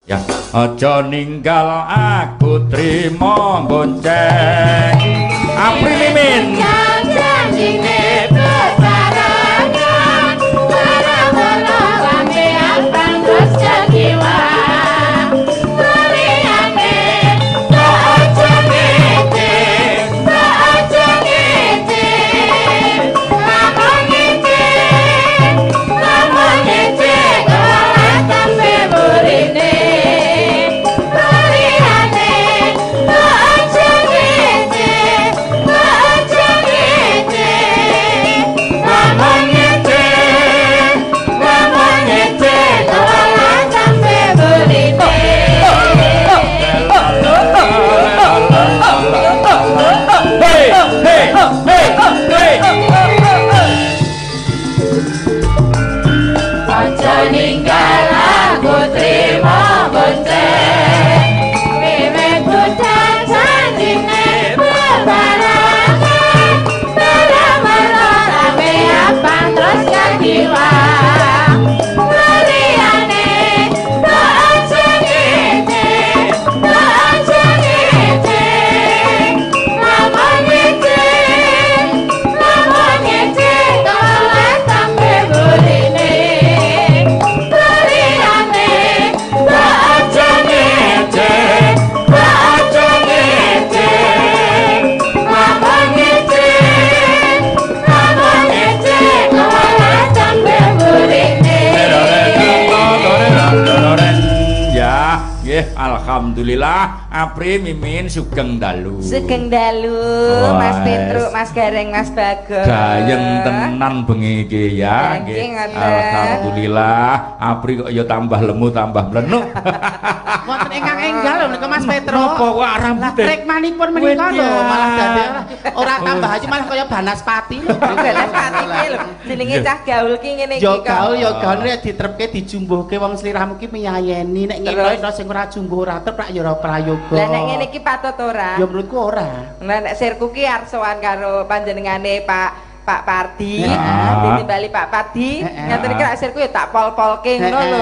Ya, aja ninggal aku trimo bonceng. Apri Mimin. Janjine bebarengan, para-para lampian pantes jagiwa. Liyane tak aja ngece, tak aja ngece. Lamun ngece, kalah sampe burine. Ninggal aku trimo bonceng, miminku janjine bebarengan, para-para lampian pantes jagiwa. Liyane tak aja ngece, tak aja ngece. Lamun ngece, kalah sampe burine. Alhamdulillah, Apri Mimin sugeng dalu. Sugeng dalu, Mas Petruk, Mas Gareng, Mas Bagong. Gayeng tenan bengi iki ya. Alhamdulillah, Apri kok ya tambah lemu tambah mlenuk. Wonten ingkang enggal lho menika Mas Petruk. Napa kok rambute? Trekmanipun menika lho malah dadi ora tambah aja malah kaya Banaspati lho. Banaspati ki lho. Jenenge cah gaul ki ngene iki kok. Ya gaul nek ditrepke dijumbuhke wong sliramu ki miyayeni nek ngene sing ora jumbuh ora trep ya ora prayoga. Lah nek ngene iki patut ora? Ya menurutku ora. Lah nek sirku ki arep sowan karo panjenengane Pak Pardi, ditimbali Pak Pardi, ngaten iki nek sirku ya tak pol-polke ngono lho.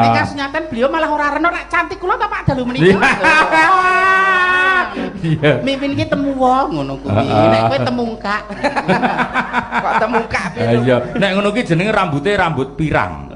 Nek kasunyaten beliau malah ora reno nek cantik kula ta Pak Dalu menika. Iya. Mimin iki temu wong ngono kuwi. Nek kowe temungkak. Kok temungkak piye? Iya, nek ngono ki jenenge rambute rambut pirang.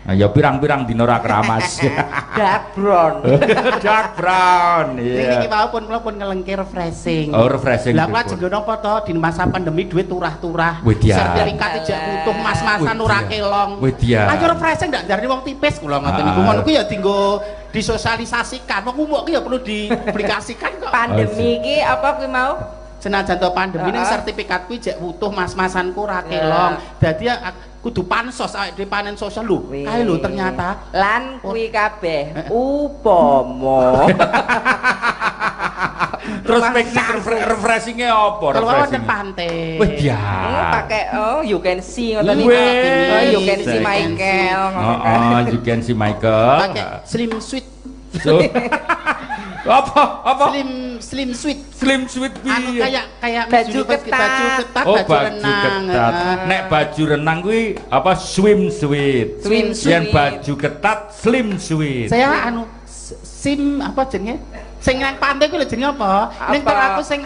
Nah, ya pirang-pirang dina ora keramas. Dark brown. Dark brown. Iya. Niki wau pun kula pun ngelengke refreshing. Oh, refreshing. Lah kula jenggo napa to di masa pandemi duit turah-turah. Sertifikat ijak butuh mas-masan ora kelong. Ayo refreshing ndak ndarani wong tipis kula ngoten niku. Ngono ku ya dienggo disosialisasikan. Wong umuk ki ya perlu diaplikasikan kok. Pandemi iki apa kuwi mau? Senajan to pandemi ning sertifikatku ijak butuh mas-masanku ora kelong. Dadi kudu pansos awake dhewe panen sosial lho. Kae lho ternyata lan kuwi kabeh upama. Terus refreshing-e apa? Kalau wonten pantai. Wih ya. Pakai you can see ngoten iki. You can see Michael. You can see Michael. Pakai slim sweet. Apa? Slim sweet. Slim sweet kuwi. Kayak baju ketat, baju ketat. Nek baju renang kuwi apa swim sweet. Yen baju ketat slim sweet. Saya sim apa jenenge? Sing nang pantai kuwi lho jenenge apa? Ning aku sing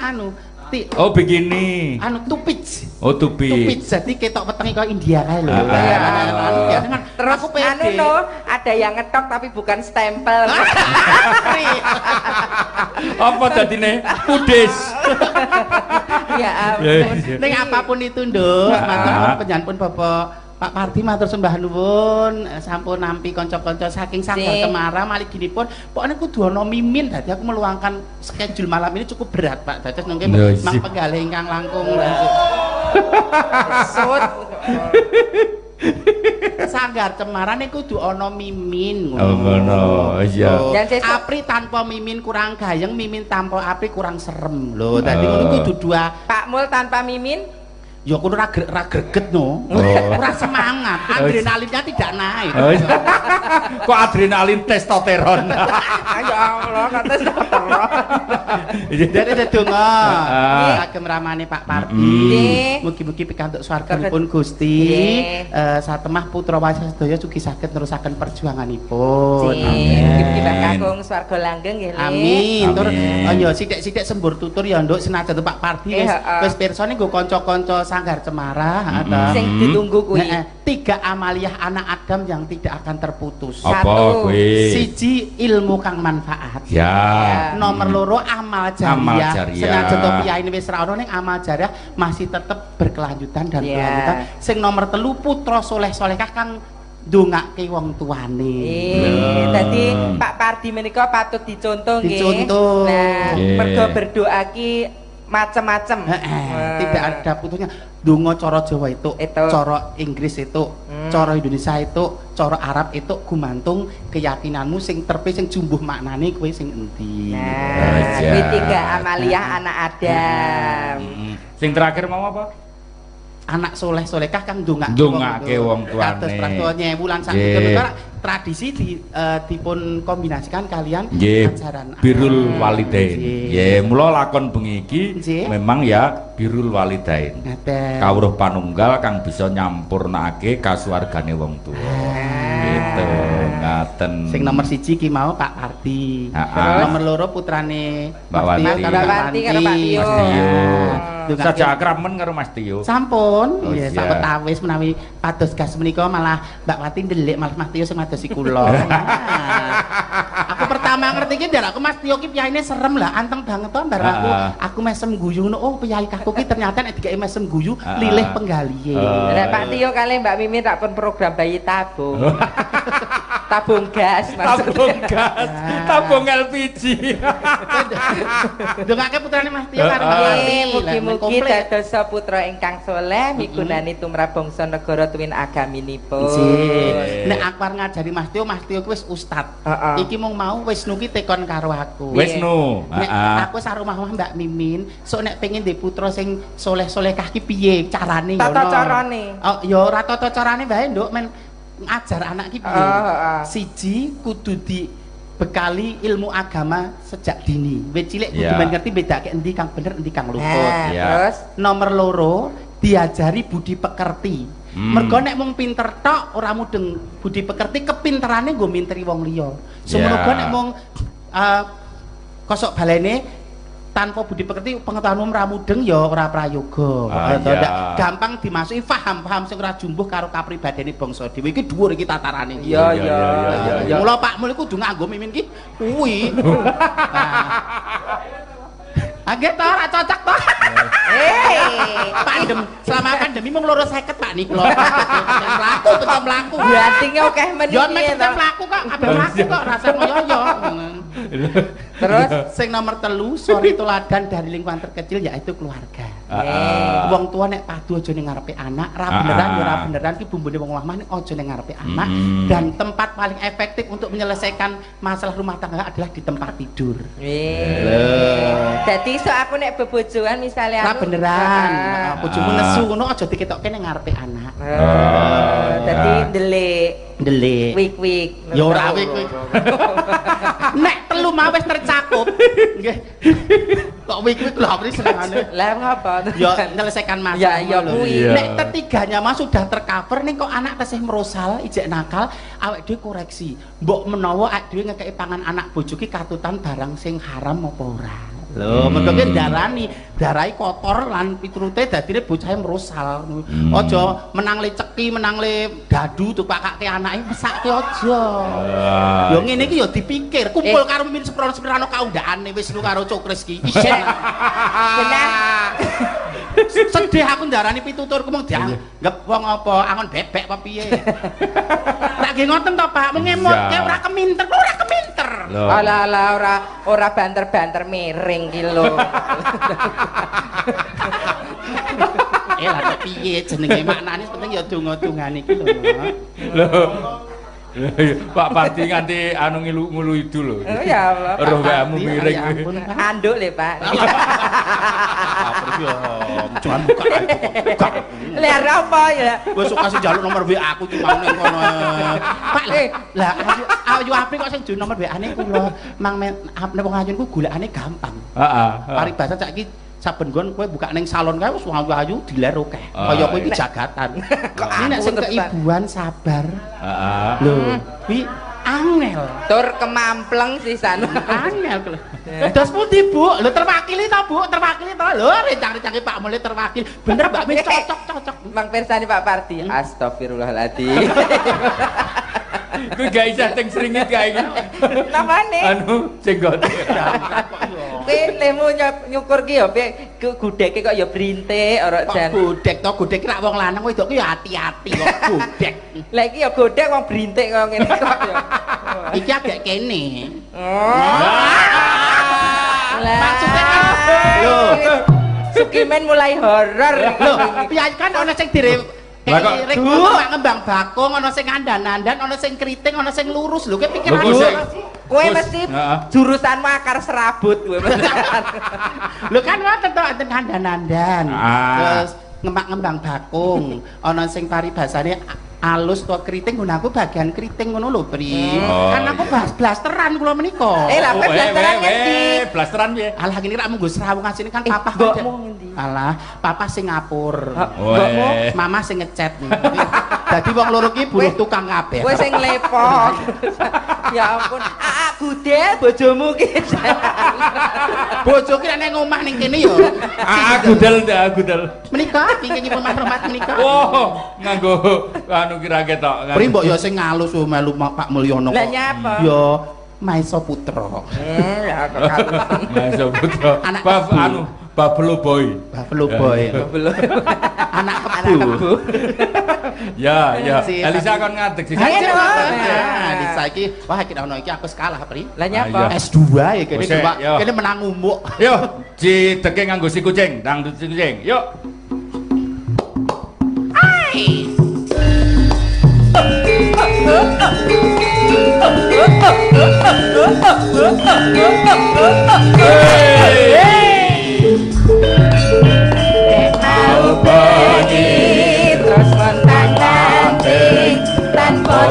oh begini. Tupits. Oh tupits. Jadi ketok wetenge kaya India kae lho. Terus aku pede. Ada yang ngetok tapi bukan stempel. Apa dadine? Kudis. Ya ampun. Ning apapun itu, Nduk, matur panjenengan Bapak Pak Pardi matur sembah nuwun sampun nampi kanca-kanca saking Sanggar Cemara malih ginipun pokoknya kudu ana mimin dadi aku meluangkan schedule malam ini cukup berat Pak dados nangke mang penggalih ingkang langkung sut Sanggar Cemara niku kudu ana mimin ngono iya Apri tanpa mimin kurang gayeng mimin tanpa Apri kurang serem lho dadi ngono kudu dua Pak Mul tanpa mimin ya aku ora greget no. Ora semangat, adrenalinnya tidak naik. Kok adrenalin testosteron. Ya Allah, kok testosteron. Jadi donga. Kagem ramane Pak Pardi. Mugi-mugi pikantuk swarganipun Gusti. Satemah putra wayah sedaya sugih saged nerusaken perjuanganipun. Amin. kakung swarga langgeng nggih. Amin. Tur ya sithik-sithik sembur tutur ya nduk senajan Pak Pardi wis pirsa niku kanca-kanca Sanggar Cemara sing ditunggu kuwi. 3 amaliyah anak Adam yang tidak akan terputus. Apa kuwi? 1 ilmu kang manfaat. Ya. Nomor 2 amal jariah. Senajan to piyaine wis ra ono ning amal jariah masih tetap berkelanjutan dan berkelanjutan. Sing nomor 3 putra soleh-solehah kang ndongake wong tuane. Dadi Pak Pardi menika patut dicontoh nggih. Dicontoh. Nah, mergo berdoa ki macem-macem. Tidak ada putusnya. Donga cara Jawa itu, cara Inggris itu, cara Indonesia itu, cara Arab itu gumantung keyakinanmu sing terpe sing jumbuh maknane kowe sing endi. Nah, kuwi 3 amaliyah anak Adam. Sing terakhir mau apa? Anak soleh-solehah kang ndongake wong tuane. Kados prantwa nyewu lan sak tradisi dipun kombinasikan kalian ajaran birrul walidain. Nggih, mula lakon bengi iki memang ya birrul walidain. Kawruh panunggal kang bisa nyampurnake kasuwargane wong tuwa. Gitu, ngaten. Sing nomor 1 ki mau Pak Pardi. Nomor 2 putrane Mbak Wanti karo Pak Tio. Saja akrab men karo Mas Tio. Sampun, nggih sawetawis menawi pados gas menika malah Mbak Wati ndelik malah Mas Tio sing madosi kula. Aku pertama ngerti ki ndar aku Mas Tio ki piyaine serem lah, anteng banget to ndar aku mesem guyu ngono. Oh, piyai kakku ki ternyata nek dikeki mesem guyu lilih penggalihe. Lah Pak Tio kali Mbak Mimin tak pun program bayi tabung. Tabung gas maksudnya. Tabung gas. Tabung LPG. Dongake putrane Mas Tio karo Mbak Wati. Mugi-mugi dados putra ingkang saleh migunani tumrap bangsa negara tuwin agaminipun. Nek aku arep ngajari Mas Tio ku wis ustad. Iki mung mau Wisnu ki tekon karo aku. Wisnu. Nek aku sarumah-rumah Mbak Mimin, sok nek pengen duwe putra sing soleh-solehah ki piye carane ngono. Tata carane. Oh, ya ora tata carane wae, Nduk, men ngajar anak ki piye. Siji kudu dibekali ilmu agama sejak dini. Wis cilik kudu men ngerti bedake endi kang bener endi kang luput. Terus nomor 2 diajari budi pekerti. Mergo nek mung pinter tok ora mudeng budi pekerti, kepinterane nggo minteri wong liya. Semono nek mung kosok balene tanpa budi pekerti pengetahuanmu ora mudeng ya ora prayoga. Gampang dimasuki paham sing ora jumbuh karo kapribadene bangsa dhewe iki dhuwur iki tatarane. Iya. Mula Pakmu iku kudu nganggo mimin ki kuwi. Agak toh, ora cocok toh. Selama pandemi mung 250 Pak niku lho. Betul mlaku. Gantinge akeh men iki. Yo mek mlaku kok, kabeh mlaku kok rasa moyo. Terus sing nomor 3 sori teladan dari lingkungan terkecil yaitu keluarga. Wong tua nek padu aja ning ngarepe anak, ra beneran ya ra beneran ki bumbune wong omah nek aja ning ngarepe anak. Dan tempat paling efektif untuk menyelesaikan masalah rumah tangga adalah di tempat tidur. Dadi sok aku nek bebojoan misalnya aku beneran bojomu nesu ngono aja diketokke ning ngarepe anak. Dadi ndelik wik-wik ya ora wik-wik. Nek 3 mau wis tercakup nggih kok wik-wik lho mrene senengane lah ngapa ya menyelesaikan masalah ya kuwi nek ketiganya mah sudah tercover ning kok anak tesih merosal ijek nakal awake dhewe koreksi mbok menawa awake dhewe ngekeki pangan anak bojo ki katutan barang sing haram apa ora. Lho, mergo ki darai kotor lan piturute dadine bocahe merosal. Aja menang le ceki, menang le dadu tupakake anake mesake aja. Yo ngene iki yo dipikir, kumpul karo mimin sepro-seprano kaundhakane wis lu karo cokres ki. Benar. Sedih aku ndarani pituturku mung dianggep wong apa angon bebek apa piye. Nek nggih ngoten to, Pak, mung ngemotke ora keminter, ora keminter. Ala ora banter-banter miring ki lho. Lah piye jenenge maknane penting ya donga-dongane iki lho. Lho. Pak Pardi nganti anu ngulu itu lho. Oh ya Allah. Roh kamu miring. Anduk le, Pak. Jangan buka. Lihat apa ya? Wes kasih njaluk nomor WA aku cuma ning kono. Pak, lah ayu apik kok sing di nomor WA-ne kula. Mang nek wong ayun ku golekane gampang. Heeh. Paribasan saiki saben nggon kowe buka ning salon kae wis ayu diler akeh. Kaya kowe iki jagatan. Ini nek sing keibuan sabar. Heeh. Lho, kuwi Angel. Tur kemampleng sisan. Angel. Dos pundi, Bu? Lho terwakili ta, Bu? Terwakili ta? Lho rencang-rencange Pak Mulih terwakil. Bener Mbak Min cocok. Mang pirsani Pak Parti. Astagfirullahaladzim. Kuwi gak isih teng sringit kae iki. Napane? Anu jenggote. Kowe lemu nyukur ki ya gudheke kok ya brintik ora jan. Gudhek to, gudhek rak wong lanang wedok ki ya ati-ati kok gudhek. Lah iki ya godhek wong brintik kok ngene kok ya. Iki agak kene. Maksudnya kan lho Sukimen mulai horor. Lho, piye kan ana sing direk ngembang bakung, ana sing andan-andan, ana sing kriting, ana sing lurus. Lho, kowe pikir kowe mesti jurusanmu akar serabut kowe. Lho kan ngoten to enten andan-andan. Terus ngembang bakung, ana sing paribasane alus to kriting ngono aku bagian kriting ngono lho Pri. Kan aku blasteran kula menika. Lah blasteran ngendi? Blasteran piye? Alah kene rak munggo serawung asine kan papa mbokmu ngendi? Alah, papa Singapura. Mbokmu mama sing ngecat. Dadi wong loro ki buruh tukang kabeh. Kowe sing lepok. Ya ampun, Gudel bojomu ki. Bojo ki nek omah ning kene ya. Gudel. Menika iki rumah menika. Oh, nganggo anu kira ketok. Pri mbok ya sing ngalus melu Pak Mulyono. Lah nyapa? Ya Maesa Putra. Ya kok kalus. Maesa Putra. Anu Babelo Boy. Anak kebu. Ya. Elisa kon ngadeg sih. Elisa iki wah iki ono iki aku kalah, Pri. Lah nyapa? S2 ya kene Pak. Kene menang umuk. Yo, dideke nganggo si kucing, dangdut si kucing. Yuk. Ai.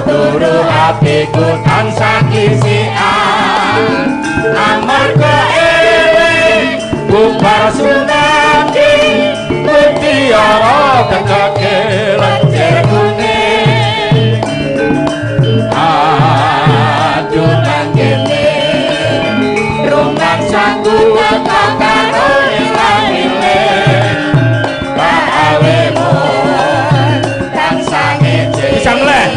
Turu hatiku tansah kisian amarga eling bubar sumanggi mutiara kekake lenjer kuning aduh nangkene rumangsaku karo ilang-iling kaawemu tansah ngece bisa mulai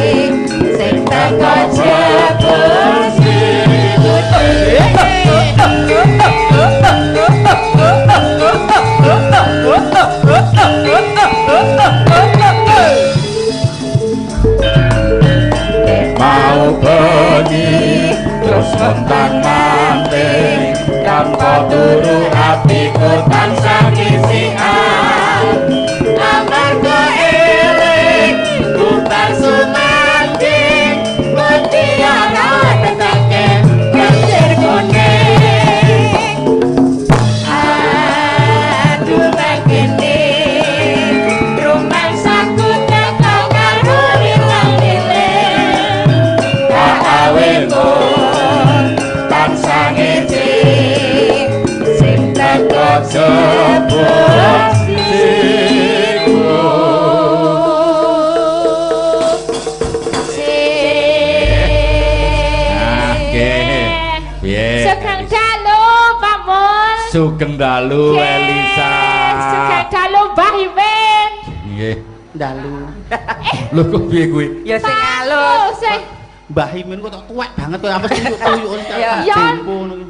mau bengi terus montang-manting tanpa turu hatiku tansah kisian amarga eling bubar sumangking mutiara tetake lenjer kuning aduh nangkene rumangsaku teko karo ilang-iling kaawemu tansah ngece sing teko jebul Sugeng dalu Elisa. Sugeng dalu Mbah Imin. Nggih. Dalu. Lho kok piye kuwi? Ya sing alus. Mbah Imin kok tuwek banget kok apa sing tuyuk ya.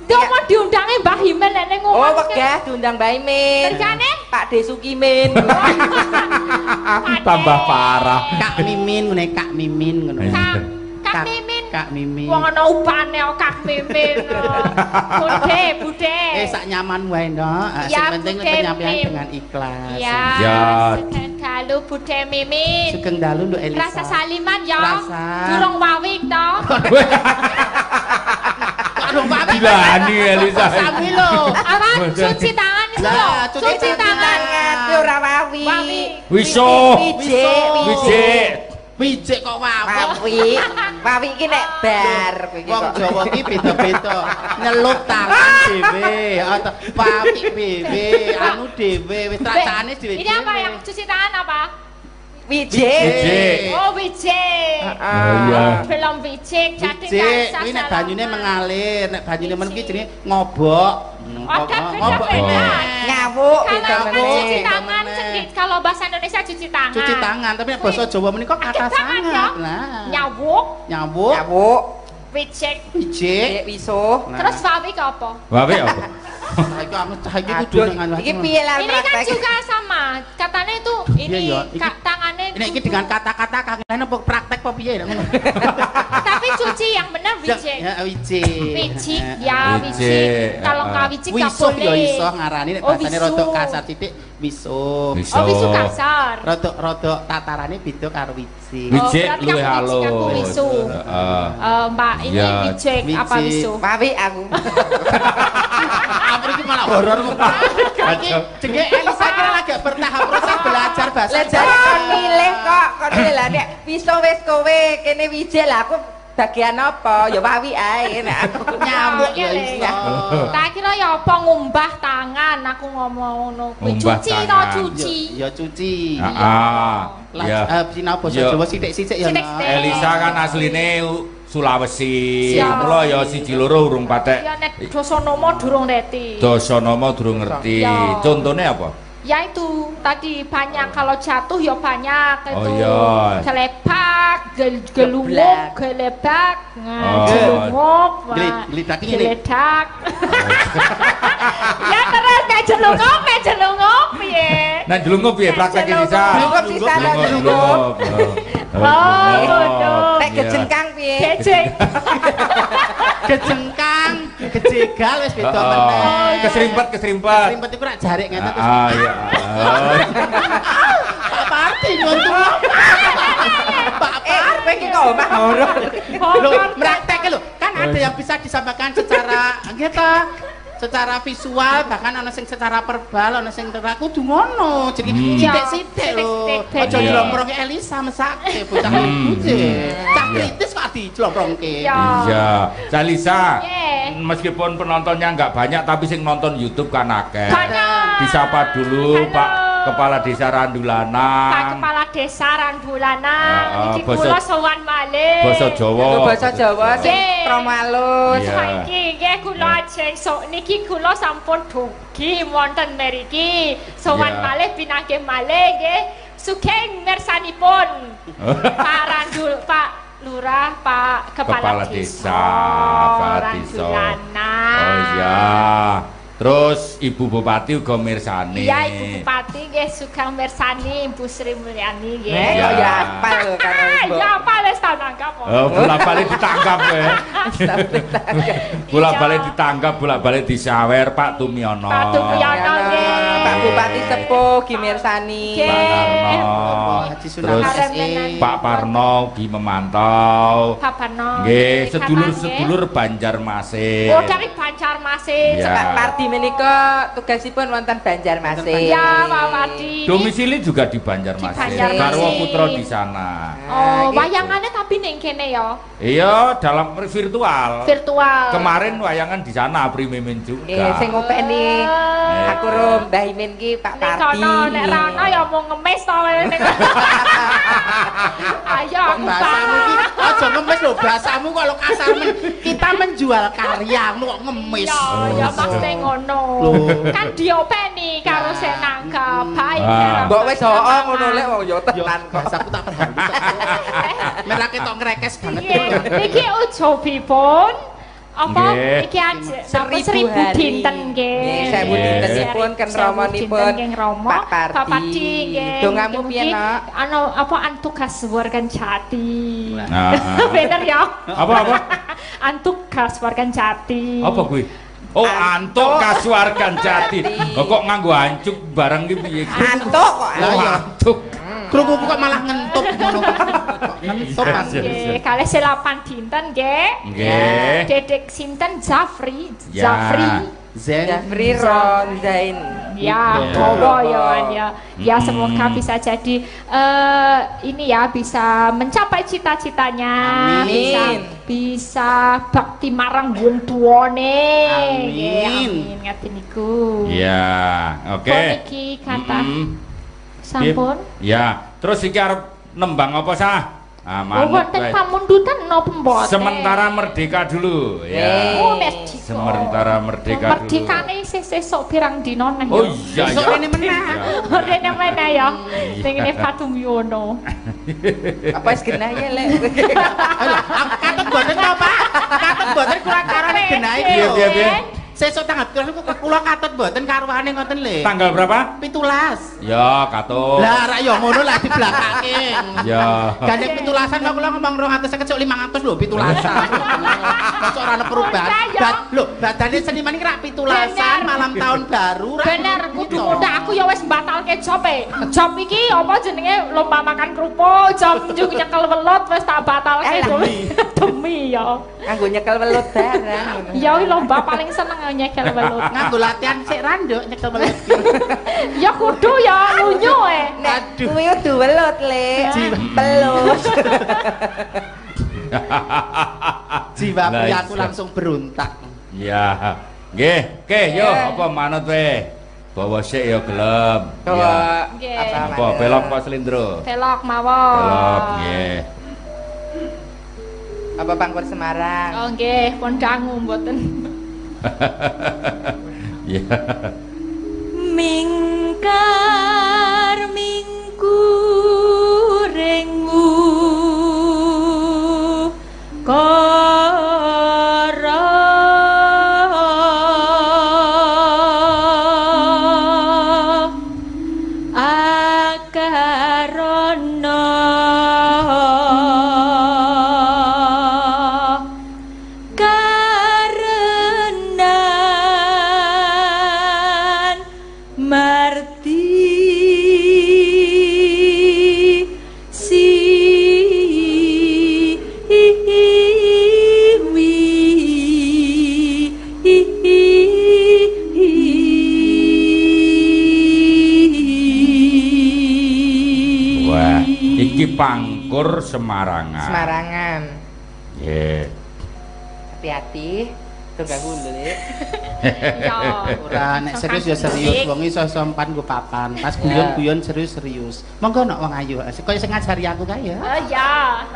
Domo diundange Mbah Imin nek ning omah. Oh, wegah diundang Mbah Imin. Rencane Pak De Sukimin. Tambah parah. Kak Mimin ngene Kak Mimin ngono. Kak Mimin. Kak Mimin. Wong ana upane kok Kak Mimin. Bude. Sak nyaman wae, Ndok. Sing penting penyampaian dengan ikhlas. Ya. Sugeng dalu Bude Mimin. Sugeng dalu Nduk Elisa. Rasa saliman ya. Durung wawik to. Durung wawik. Dilani Elisa. Sami lho. Apa? Cuci tangan itu lho. Cuci tangan. Ora wawi. Wiso. Wijik kok wawi. Wawi iki nek bar kowe iki. Wong Jawa iki beda-beda. Nyelup tangan dhewe, wawi dhewe, anu dhewe, wis tracane dhewe. Ini apa yang cuci tangan apa? Wijik. Oh, Wijik. iya. Film Wijik jadi Wijik kuwi nek banyune mengalir, nek banyune men kuwi jenenge ngobok. Ngobok Nyawuk kalau cuci tangan sendiri kalau bahasa Indonesia cuci tangan. Cuci tangan, tapi nek basa Jawa menika kata sangat. Nah. Nyawuk. Wijik. Wisuh. Terus wawi ke apa? Wawi apa? Saiki kudu dengan iki piye lah ini kan juga sama katanya itu ini tangannya ini dengan kata-kata kangen apa praktek apa piye tapi cuci yang benar wijik wijik kalau nggak wijik nggak boleh wisuh ya iso ngarani nek bahasane rodok kasar sithik wisuh wisuh kasar rodok tatarane beda karo wijik wijik luwih halus mbak ini wijik apa wisuh wawi aku apa iki malah horor jenenge Elisa kira lagi bertahap proses belajar bahasa belajar kon milih lah nek wisuh wis kowe kene wijik lah aku bagian apa ya wawi ae nek aku nyamuk ya iso tak kira ya apa ngumbah tangan aku ngomong ngono cuci to cuci ya cuci ya sinau basa Jawa sithik-sithik ya Elisa kan asline Sulawesi mula ya siji loro urung patek ya nek Dasanama durung ngerti Dasanama durung ngerti contone apa ya itu tadi banyak kalau jatuh ya banyak itu gelepak gelumuk gelebak gelumuk geledak ya terus kayak jelungop piye nah jelungop piye praktek Elisa jelungop sisa jelungop oh nek kejengkang piye kejengkang kejegal wis beda meneh keserimpet iku rak jarik ngene terus iya Pak Parti ngontu Pak Parti iki kok omah horor lho praktek lho kan ada yang bisa disampaikan secara gitu secara visual bahkan ana sing secara verbal ana sing kudu ngono jadi sithik-sithik lho aja dilomprongke Elisa mesake bocah kucing cah kritis kok dijlomprongke iya Elisa meskipun penontonnya nggak banyak tapi sing nonton YouTube kan akeh disapa dulu Pak Kepala Desa Randulanang Pak Kepala Desa Randulanang iki kula sowan malih basa Jawa sing promalus saiki nggih kula ajeng sok niki kula sampun dugi wonten mriki sowan malih pinanggih malih nggih sugeng mirsanipun Pak Lurah Pak Kepala Desa Randulanang oh iya terus Ibu Bupati uga mirsani iya Ibu Bupati nggih sugeng mirsani Ibu Sri Mulyani nggih ya apal karo Ibu ya apal wis tak nangkap bolak-balik ditangkap ya bolak-balik ditangkap bolak-balik disawer Pak Tumiono nggih Pak Bupati Sepuh Gi mirsani terus Pak Parno Gi memantau Pak Parno nggih sedulur-sedulur Banjarmasin oh dari Banjarmasin Pak Parti menika tugasipun wonten Banjarmasin ya Pak Parti domisili juga di Banjarmasin Karwo Putra di sana oh wayangannya tapi ning kene ya iya dalam virtual kemarin wayangan di sana Pri Mimin juga sing ngopeni aku rum Mbah Imin ki Pak Parti nek Rana ya mau ngemis to ayo aku bahasamu ki aja ngemis lho bahasamu kok lo kasar kita menjual karyamu kok ngemis ya maksudnya ngono kan diopeni karo sing nanggap baik mbok wis hooh ngono lek wong ya tenan kok bahasaku tak perhati merake tok ngrekes banget iki ujobipun apa iki aja 1000 dinten nggih 1000 dintenipun ken ramanipun Pak Parti nggih dongamu piye nak ana apa antugas wargan Jati bener ya apa antuk Kasuwargan Jati apa kuwi oh antuk Kasuwargan Jati kok nganggo ancuk barang ki piye antuk kok antuk krungu kok malah ngentup ngono ngentup nggih kalih 8 dinten nggih Dedek sinten Zafri Ronzain ya bawa ya semoga bisa jadi ini ya bisa mencapai cita-citanya bisa bakti marang wong tuane amin ngaten niku ya oke niki kata sampun ya Terus iki arep nembang apa sah? Ah, wonten pamundutan napa mboten? Sementara merdeka dulu ya. Oh, merdeka. Sementara merdeka dulu. Merdekane sesuk pirang dina neh. Oh iya Besok ya. rene meneh. Rene meneh ya. Sing ngene Fatumyono. Apa wis genah ya, Lek? Katut boten to, Pak? Katut boten kula karone genahe Piye. Sesuk tanggal 17 kula katut boten karuane ngoten lho. Tanggal berapa? 17. Ya, katut. Lah rak yo ngono lah diblakake. Ya. Gandeng 17-an kok kula ngomong 250 kecuk 500 lho 17-an. Kok ora ana perubahan. Lho, badane seniman iki rak 17-an malam tahun baru rak. Bener, kudu ngono aku ya wis mbatalke job e. Job iki apa jenenge lomba makan kerupuk, job njuk nyekel welut wis tak batalke demi ya. Nganggo nyekel welut barang. Ya lomba paling seneng nyekel welut. Nganggo latihan sik randuk nyekel welut. Ya kudu ya lunyu e. Aduh, kuwi kudu welut, Lek. Pelut. Jiwa priaku langsung berontak. Ya. Nggih, oke yo apa manut we? Bawa sik ya gelem. Bawa Nggih. Apa belok apa slindro? Velok mawon. Belok nggih. apa Pangkur Semarang? Oh nggih, pun dangu mboten. Ya. Mingkar mingkuringmu kara akarana karenan marti Iki Pangkur Semarangan. Semarangan. Nggih. Hati-hati, tunggang hulu, Lek. Ya. Ora nek serius ya serius, wong iso sampan nggo papan. Pas guyon-guyon serius-serius. Monggo nek wong ayu, kaya sing ngajari aku kae ya. Oh ya.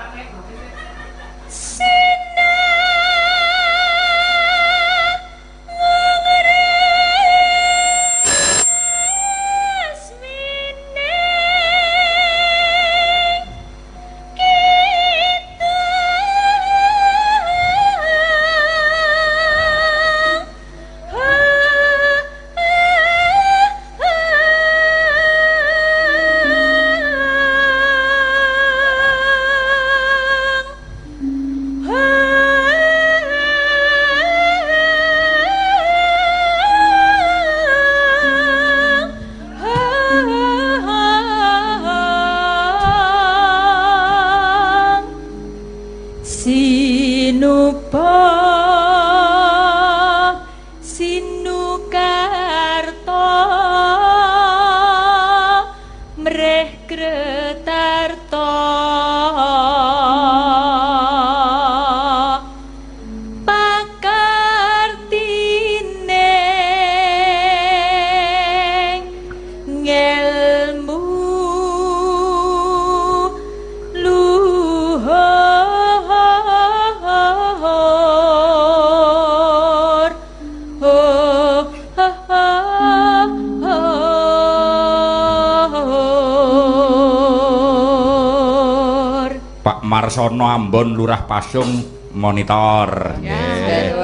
Marsono Ambon Lurah Pasung monitor. Nggih,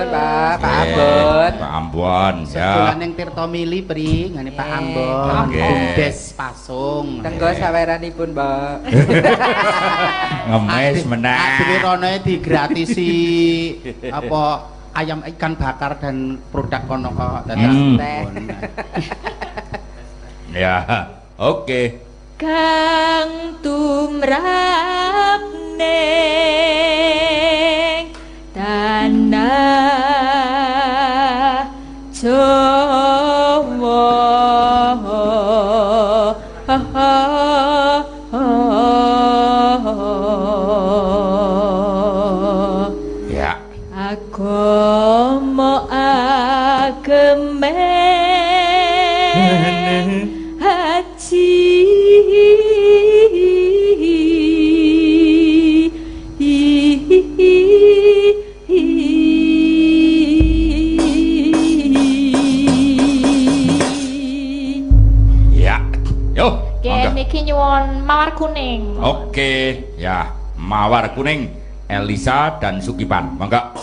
Pak Ambon. Pak Ambon ya. Sebulan ning Tirta Mili pri ngene Pak Ambon. Bumdes Pasung. Tenggo saweranipun, Mbak. Ngemis meneh. Adine rono digratisi apa ayam ikan bakar dan produk kono kok dadak teh. Ya, oke. Kang tumrap ning tanah Jawa Ya. Agama agemen haji niki nyuwun mawar kuning. Oke, ya, mawar kuning Elisa dan Sukipan. Monggo.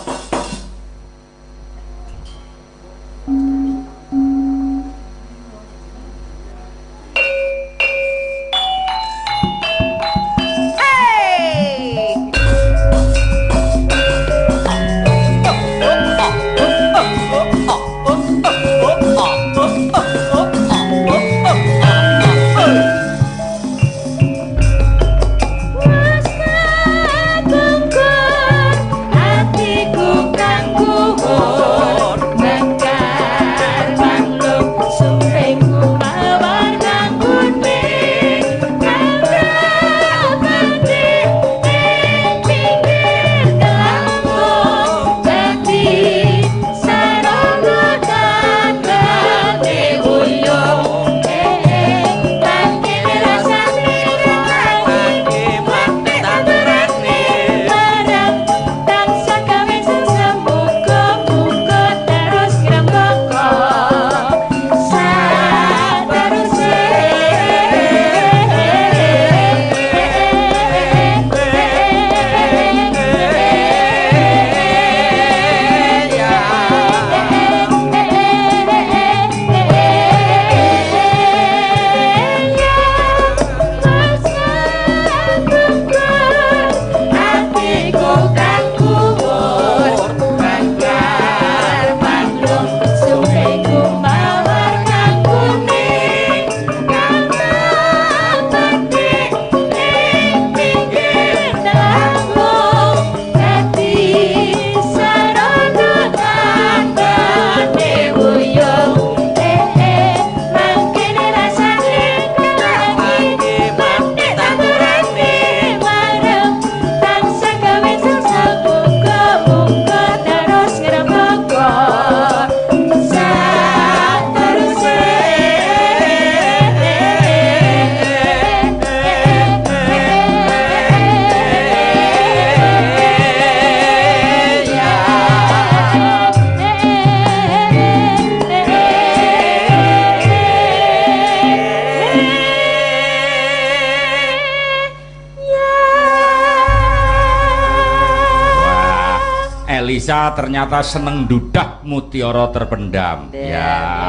Elisa ternyata seneng dudah mutiara terpendam. Ya.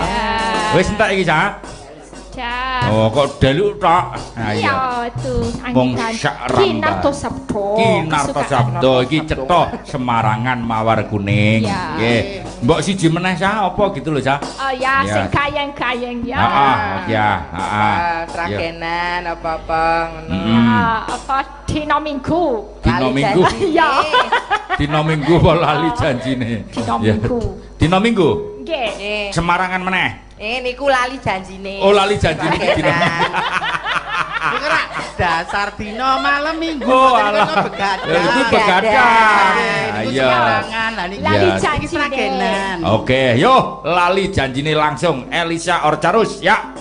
Wis entek iki, Cak? Cak. Oh, kok dalu tok. Iya, tuh. Wong sak rambah. Kinarto Sabdo. Kinarto Sabdo iki cetha Semarangan mawar kuning. Nggih. Mbok siji meneh Cak apa gitu lho, Cak? Oh ya, sing kayeng-kayeng ya. Heeh, ya, heeh. Tragenan apa-apa ngono. Ya, apa dina Minggu. Dina Minggu. Iya. Dina Minggu apa lali janjine? Dina Minggu. Dina Minggu? Nggih. Semarangan meneh. Niku lali janjine. Oh, lali janjine dina. Iku ra dasar dina malam Minggu alah. begadang. Ya itu begadang. Iya. Lali janjine. Tragenan. Oke, yo lali janjine langsung Elisa Orcarus ya.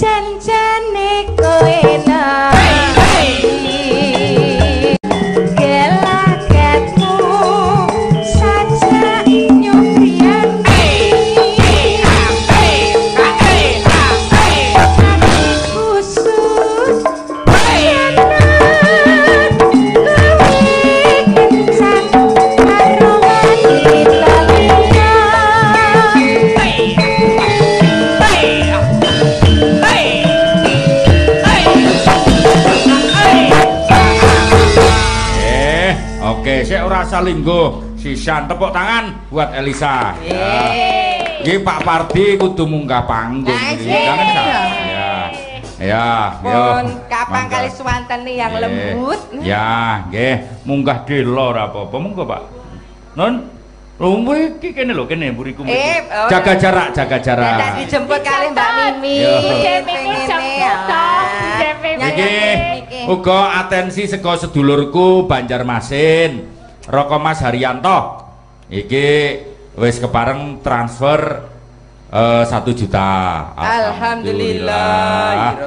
Janjane kowe Sik ora salinggo sisan tepuk tangan buat Elisa. Nggih Pak Pardi kudu munggah panggung iki. Kangen ya. Ya, yo. Kapan kali suwantene yang lembut. Ya, nggih, munggah delo ora apa-apa. Monggo, Pak. Non Lho iki kene lho kene mburiku. Jaga jarak, jaga jarak. Tak dijemput kali Mbak Mimi. Iki uga atensi saka sedulurku Banjarmasin. Roko Mas Haryanto. Iki wis kepareng transfer 1 juta. Alhamdulillah.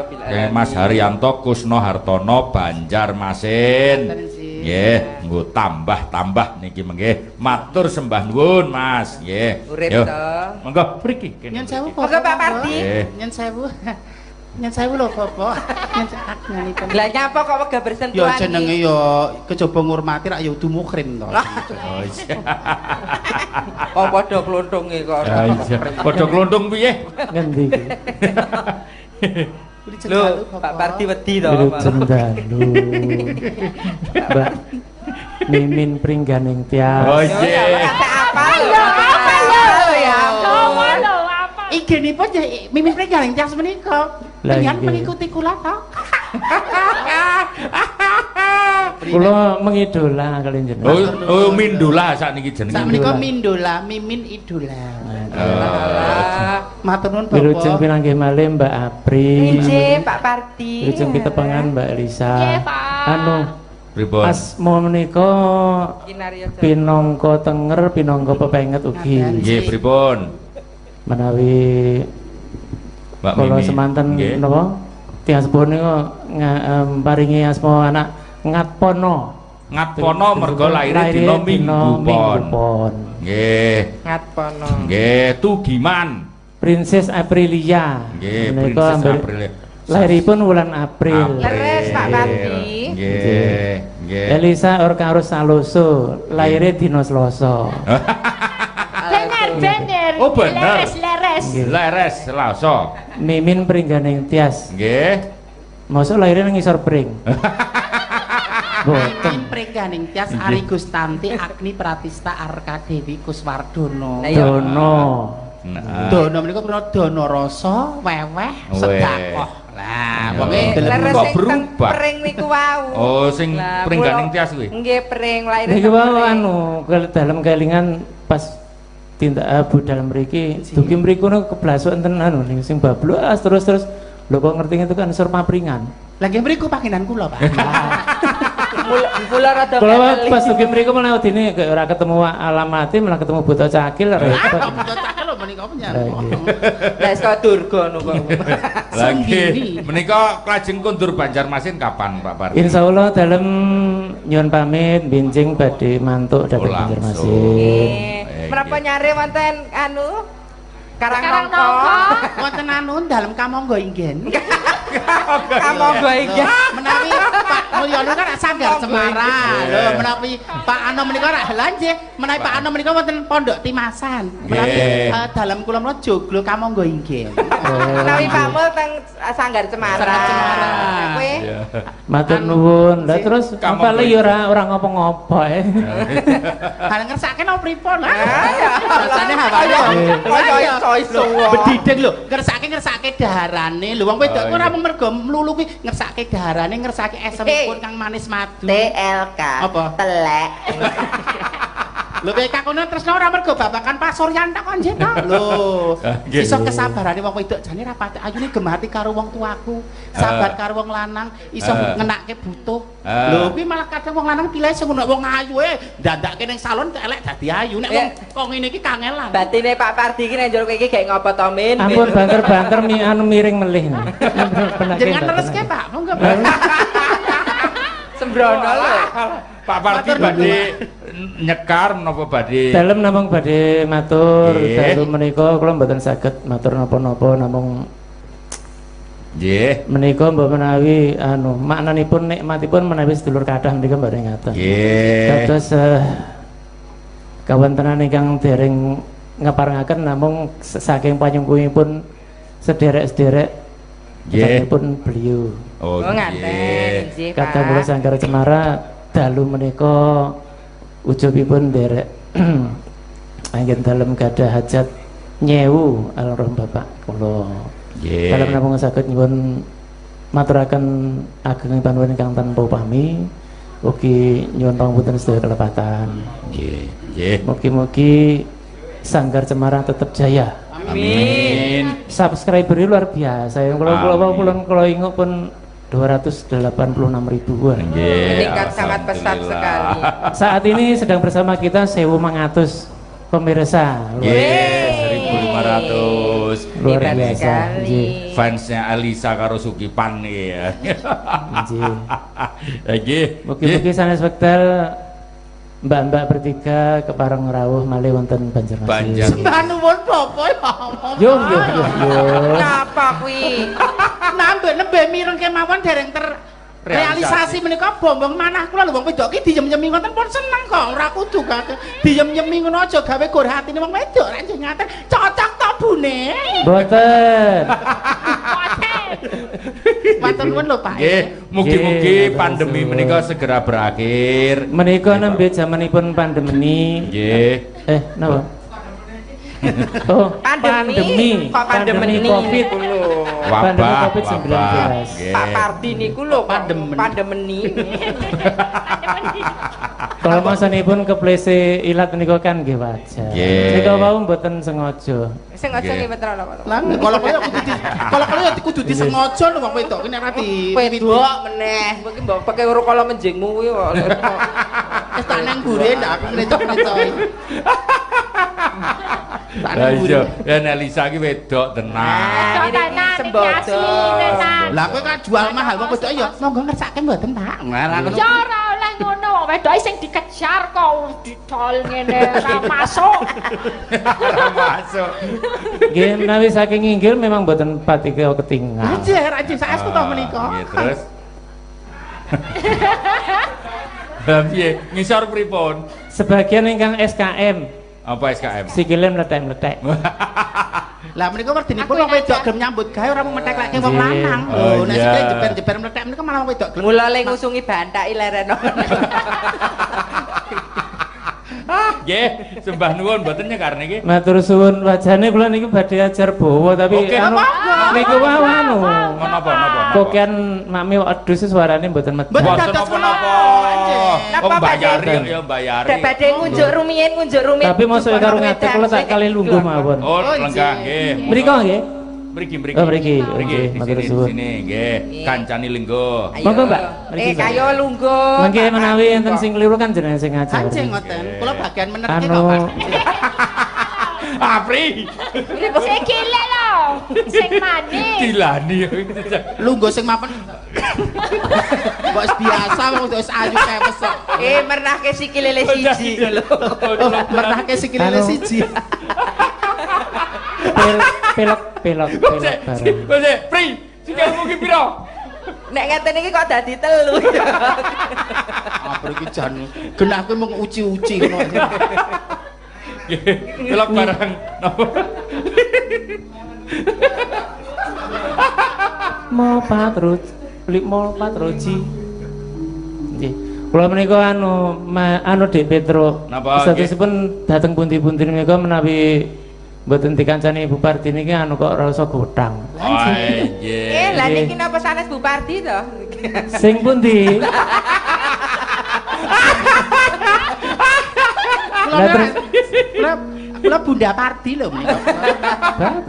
Mas Haryanto Kusno Hartono Banjarmasin. Nggih, nggo tambah-tambah niki mengke. Matur sembah nuwun, Mas. Nggih. Urip to. Monggo mriki. Nyun sewu Monggo Pak Pardi. Nyun sewu. Nyun sewu lho, Bapak. Nyun nganipun. Lah nyapa kok wegah bersentuhan. Ya jenenge ya kejaba ngurmati rak ya udu mukrim to. Oh iya. Oh padha klonthonge kok. Ya iya. Padha klonthong piye? Ngendi iki? Lho, Pak Pardi wedi to. Wilujeng dalu. Mbak Mimin Pringganing Tias. Oh iya. Apa lho? Apa lho ya? Apa lho apa? Igenipun ya Mimin Pringganing Tias menika. Lah, Panjenengan nggih. mengikuti kula to. Kula mengidola kalian jenengan. Oh Mindula sakniki jenenge. Sak menika Mindola, Mimin Idola. Matur nuwun Wilujeng Bapak. pinanggih malih Mbak Apri. Nggih, Pak Pardi. Wilujeng pitepengan Mbak Elisa. Nggih, Pak. Anu, Pripun? asma menika Kinarya Jawa. pinangka tenger, pinangka pepenget ugi. Nggih, pripun? Menawi Mbak kula Mimi. semanten Nggih. napa? Tiyang sepuh niku paringi asma anak Ngatpono. Ngatpono mergo laire dina Minggu Pon. Nggih. Ngatpono. Nggih, Tugiman. Princess Aprilia. Nggih, Menika Princess ambil- April. Lahiripun wulan April. Leres, Pak Pardi. Nggih, nggih. Elisa Orkarus Saloso, lahirnya dina Selasa. Bener. Oh, bener. Leres. Nggih. Leres Selasa. Mimin Pringganing Tias. Nggih. Mosok lahirnya nang ngisor pring. Boten. Mimin Pringganing Tias Ari Gustanti Agni Pratista Arkadewi Kuswardono. Lah, iya. Dono. Nah. Dono menika pira dana rasa, weweh, sedekah. Lah, wong Iya. deleng Leres kok sing berubah? pring niku wau. Oh, sing Lah, Pringganing kula- Tias kuwi. Nggih, pring lair. Niki wau anu dalam kelingan pas tindak budal mriki dugi mriku niku keblasuk enten anu ning sing bablas terus lho kok ngerti itu kan sur papringan. lagi mriku panggenan kula, Pak. Kula rada Kalau meli. pas dugi mriku malah udine ora ketemu alamate malah ketemu buta cakil repot. Betul cakil lho menika punya. Lah, nggih. Lah saka Durga niku. Lagi menika klajeng kondur Banjarmasin kapan Pak Pardi? Insyaallah dalam nyuwun pamit bincing badhe mantuk dhateng Oh, langsung. Banjarmasin. Menapa nyare wonten anu? Karang Karangangka. nongko. Wonten anu dalem kamangga inggen. Kamangga iki. Menawi Pak Mulyono kan Sanggar Semarang. Lho menawi Pak Ano menika rak helan nggih. Menawi Pak Ano menika wonten Pondok Timasan. Menawi dalem kula menika joglo kamangga inggen. Menawi Pak Mul teng Sanggar Semarang. Sanggar Semarang. Kowe Matur nuwun. Lah terus Kamu paling ya ora ngopo-ngopo ae. Hal ngersake napa pripun? ya. Rasane hawane. Kaya iso-iso. Bedideng lho, ngersake daharane. Lho wong wedok ora mung mergo mlulu kuwi ngersake daharane, ngersake esemipun kang manis madu. TLK. Apa? Telek. Lho kowe kakune tresno ora mergo babakan pasuryan tak kon njen to. Lho, Nggih. iso kesabarane wong wedok jane ra pati ayune gemati karo wong tuaku, sabar karo wong lanang, iso ngenake butuh. Lho kuwi malah kadang wong lanang pilih sing ngono wong ayu ndandake ning salon elek dadi ayu. Nek wong kok ngene iki kangelan. Batine Pak Pardi iki nek njur kowe iki gek ngopo to, Min? Ampun banter-banter anu miring melih. Jangan lereske, Pak. Monggo. Sembrono lho. Pak Pardi badhe nyekar menapa badhe? Dalem namung badhe matur, Nggih. dalu menika kula mboten saged matur napa-napa namung Nggih. menika mbok menawi anu maknanipun nikmatipun menawi sedulur kathah menika mbok ngaten. Nggih. Dados kawontenan ingkang dereng ngeparengaken namung saking panyungkungipun sederek-sederek Nggih. pun beliau. Oh, ngaten, nggih, Pak. Kadang kula Sanggar Cemara dalu menika ujubipun derek anggen dalem gadah hajat nyewu almarhum bapak kula. Nggih. Dalem namung saged nyuwun maturaken ageng panuwun ingkang tanpa pami ugi nyuwun pangapunten sedaya kelepatan. Nggih. Nggih. Mugi-mugi Sanggar Cemara tetap jaya. Amin. Subscriber luar biasa. Yang kalau ingat pun 286 ribuan. Nggih. Meningkat sangat pesat sekali. Saat ini sedang bersama kita 1.500 pemirsa. Nggih, 1.500. bagus. Luar biasa. Fansnya Elisa karo Sukipan ya. Nggih. Mugi-mugi sanes wekdal mbak-mbak bertiga kepareng rawuh malih wonten Banjarmasin. Sembah nuwun Bapak ya. Yo. Napa kuwi? Nembe mireng kemawon dereng realisasi menika bombong manah kula lho wong wedok iki diyem-yemi ngoten pun seneng kok ora kudu kate diyem-yemi ngono aja gawe gor atine wong wedok ra njeneng ngaten cocok to bune Mboten. Matur nuwun lho Pak. Nggih, mugi-mugi pandemi menika segera berakhir. Menika nembe jamanipun pandemi. Nggih. Napa? Oh, pandemi. Kok pandemi Covid lho. Pandemi Covid-19. Pak Parti niku lho pandemi. Kalau masanipun keplese ilat niku kan nggih wajar. Nika wau mboten sengaja. Sengaja nggih mboten apa. Lah kalau ya kudu disengaja lho wong wedok ki nek ati wedok meneh. Mungkin mbok pakai weru kala menjingmu kuwi kok. Wis tak nang gure ndak aku ngrecok-ngrecok. Lah iya, ya Elisa ki wedok tenan. Ini sembodo. Lah kowe kan jual mahal wong wedok ya monggo ngersake mboten Pak. Ya ora oleh ngono wong wedok sing dikejar kok didol ngene ora masuk. Ora masuk. Nggih menawi saking inggil memang mboten pati ketinggal. Anjir saestu to menika. Nggih terus. Lah piye ngisor pripun? Sebagian ingkang SKM. Apa SKM? Sikile mletek-mletek. Lah menika werdinipun wong wedok gelem nyambut gawe ora mung meteklake wong lanang. Oh, nek sikile jeber-jeber mletek menika malah wong wedok gelem. Mula le ngusungi banthaki lereno. Nggih, sembah nuwun mboten nyekar niki. Matur suwun wajane kula niki badhe ajar bawa tapi niku wae anu. Napa? Kokian mami wedhus suarane mboten metu. Mboten napa-napa. Wong bayari ya bayari. Dak badhe ngunjuk rumiyin. Tapi mosok karo ngatek kula tak kali lungguh mawon. Oh, lenggah nggih. Mriko nggih. Mriki. Oh, mriki. Matur suwun. Sini nggih, kancane linggo. Monggo, Mbak. Kayo lungguh. Mangke menawi enten sing kliru kan jenengan sing ngajar. Anjing ngoten. Kula bagian menerke kok, Pak. Apri. Sikile lho, sing mani. Dilani. Lungguh sing mapen. Mbok biasa wong wis ayu kepes kok. Mernahke sikile le siji lho. Mernahke sikile siji. Pelok bareng. Wes, Pri, sikilmu ki piro? Nek ngeten iki kok dadi telu. Apa iki jan genahku mung uci-uci ngono aja. Nggih, pelok bareng. Napa? Mau patroji. Nggih. Kula menika anu Dik Petro. Napa? Sanesipun dateng pundi-pundi menika menawi mboten dikancani Ibu Parti niki anu kok rasa gotang. Nggih. Lah niki napa sanes Bu Parti to? Sing pundi? Kula Bunda Parti lho menika.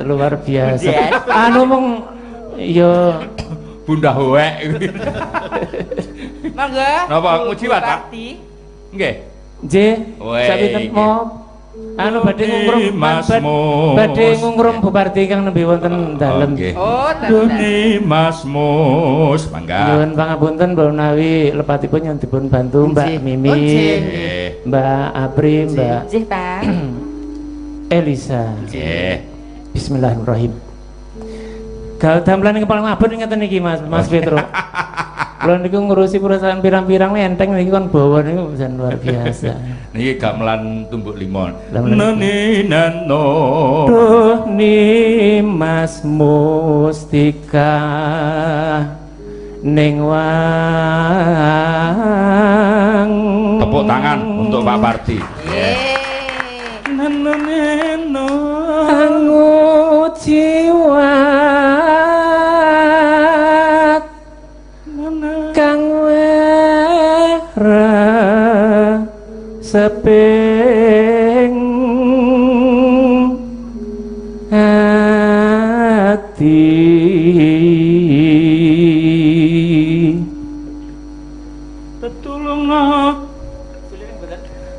Luar biasa. Anu mung ya Bunda Hoek. Monggo. Napa nguji watak? Nggih. Nggih. Sapinten mo anu badhe ngungrum badhe ngungrum Bu Parti kang nembe wonten dalem. Oh, Duni Mas Mus, mangga. Nyuwun pangapunten menawi lepatipun yang dipun bantu Mbak Mimi, Mbak Apri, Mbak Pak. Elisa. Nggih. Bismillahirrahmanirrahim. Gawe damelan ing paling abot ngeten iki Mas Petro. Kula niku ngurusi perusahaan pirang-pirang enteng niki kon bawa niku jan luar biasa. Niki gamelan tumbuk limon. Nani nano. Duh ni Mas Mustika ning wang. Tepuk tangan untuk Pak Parti. Nano jiwat kang wera seping ati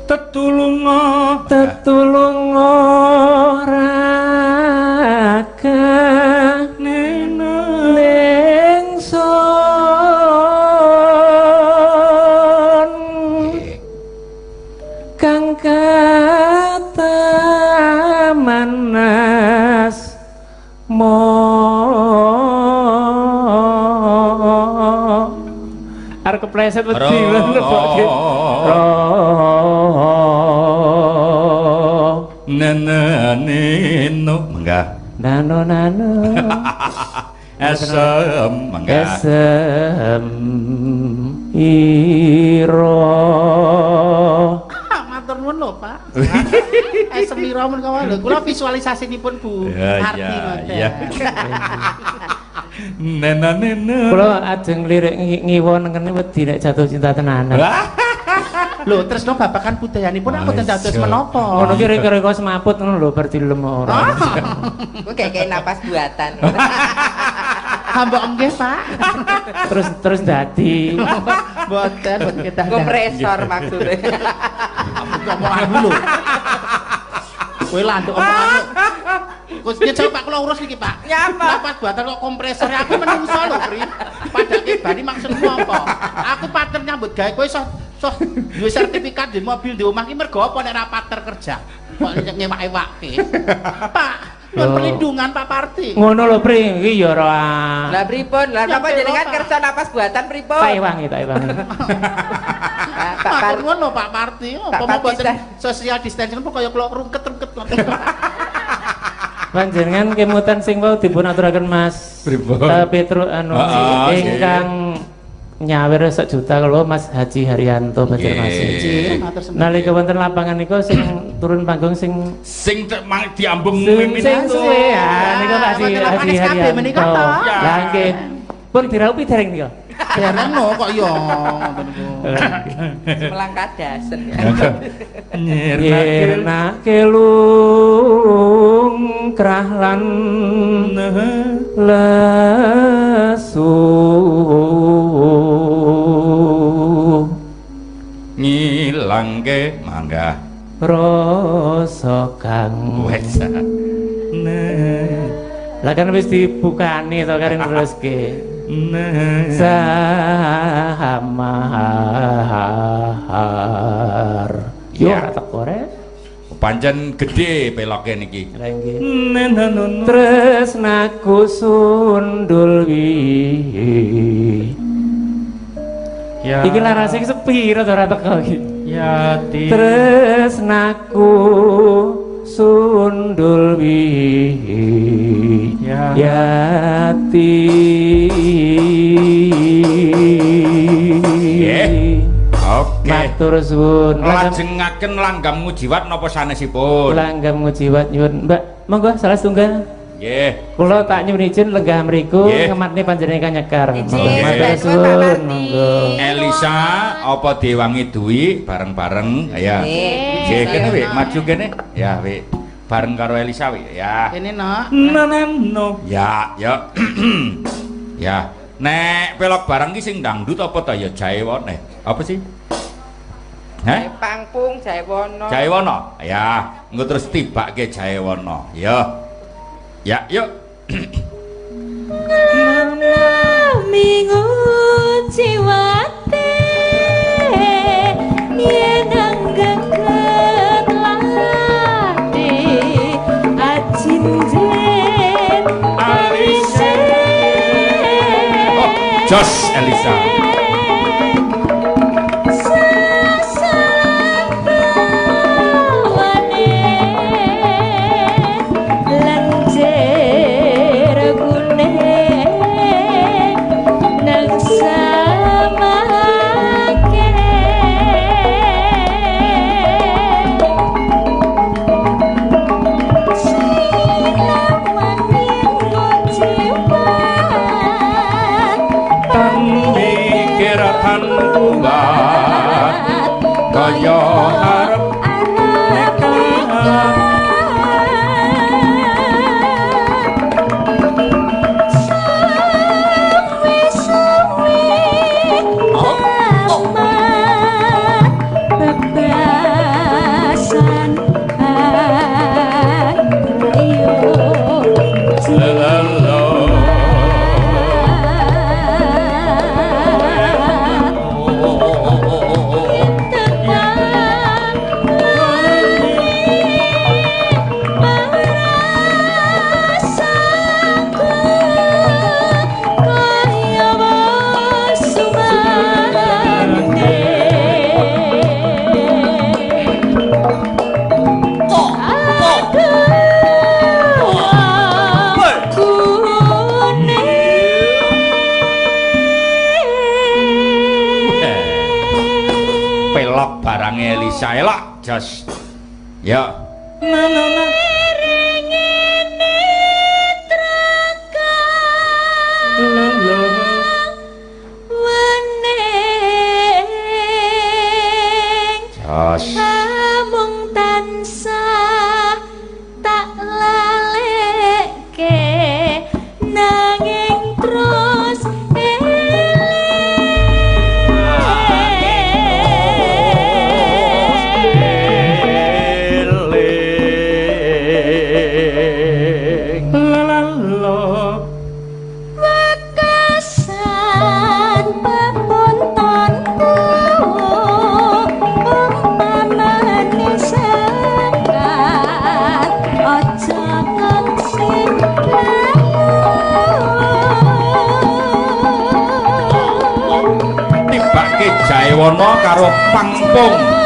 tetulunga raga kata manas arep kepleset wedi neno menggah nano esem menggah esem iro matur nuwun lho Pak esem iro men kawan lho kula visualisasinipun Bu Arti ya neno kula ajeng lirik ngiwon ngene wedi nek jatuh cinta tenanan lho tresno babakan budayanipun aku dados menapa ngono ki rek-rek semaput ngono lho bar dilem ora ku kayak napas buatan hambok nggih Pak terus dadi mboten kita kompresor maksudnya omongan dulu kowe landuk omongan Gus jawab Pak kula urus iki Pak nyapa napas buatan kok kompresor aku menungso lho Pri padake bani maksudmu apa aku pater nyambut gawe kowe iso duwe sertifikat di mobil di omah iki mergo apa nek ra pater kerja kok ngewak-ewakke Pak perlindungan Pak Parti ngono lho Pri iki ya ora lah pripun lah napa jenengan kerja napas buatan pripun tak ewangi Pak Parti ngono Pak Parti apa mau boten social distancing kok kaya kula rungket-rungket panjenengan kemutan sing wau dipun aturaken Mas Petro ingkang nyawir 1 juta kalau Mas Haji Haryanto Banjarmasin. Nalika wonten lapangan niku sing turun panggung sing diambung mimin sing suwe ya niku Pak Haji Haryanto. Lah nggih pun diraupi dereng niku. Dereng no kok ya ngoten niku. melangkah dasen Nyirna kelung krah lan lesu ngilangke mangga rasa kang lah kan wis dibukani to karen rezeki sahamar yo ora teko rek pancen gedhe peloke niki lha nggih tresnaku sundul wi ya iki larase sepi ora teko iki ya tresnaku sundul wi yati oke matur suwun lajengaken langgam mujiwat napa sanesipun langgam mujiwat nyuwun Mbak monggo salah setunggal nggih kula tak nyuwun izin lenggah mriku ngematne panjenengan nyekar matur suwun monggo Elisa apa diwangi duwi bareng-bareng ya nggih kene wik maju kene ya wik bareng karo Elisa wik ya kene no ya ya ya nek pelok bareng ki sing dangdut apa ta ya jaewone apa sih pangpung jaewono ya engko terus tibake jaewono ya yuk minggu jiwate yen anggengken lati acinjen alise jos Elisa kaya arep elok barang Elisa elok jos ya jos mung tansah tak laleke nanging terus Jaiwana karo Pangpung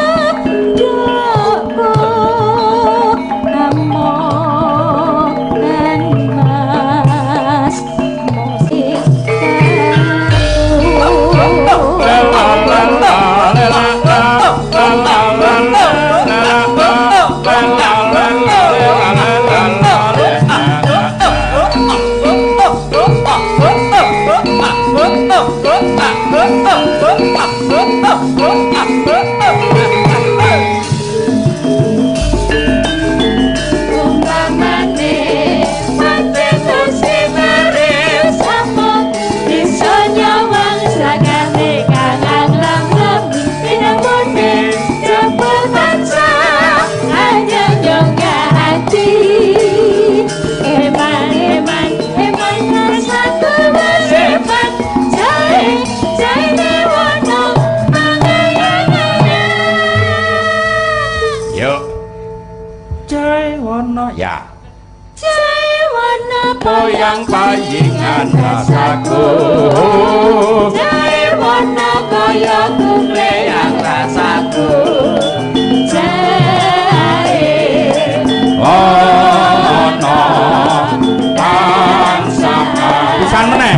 ya Jaiwana poyang payingan rasaku Jaiwana kaya kukleyang rasaku Jaiwana tansah pisan meneh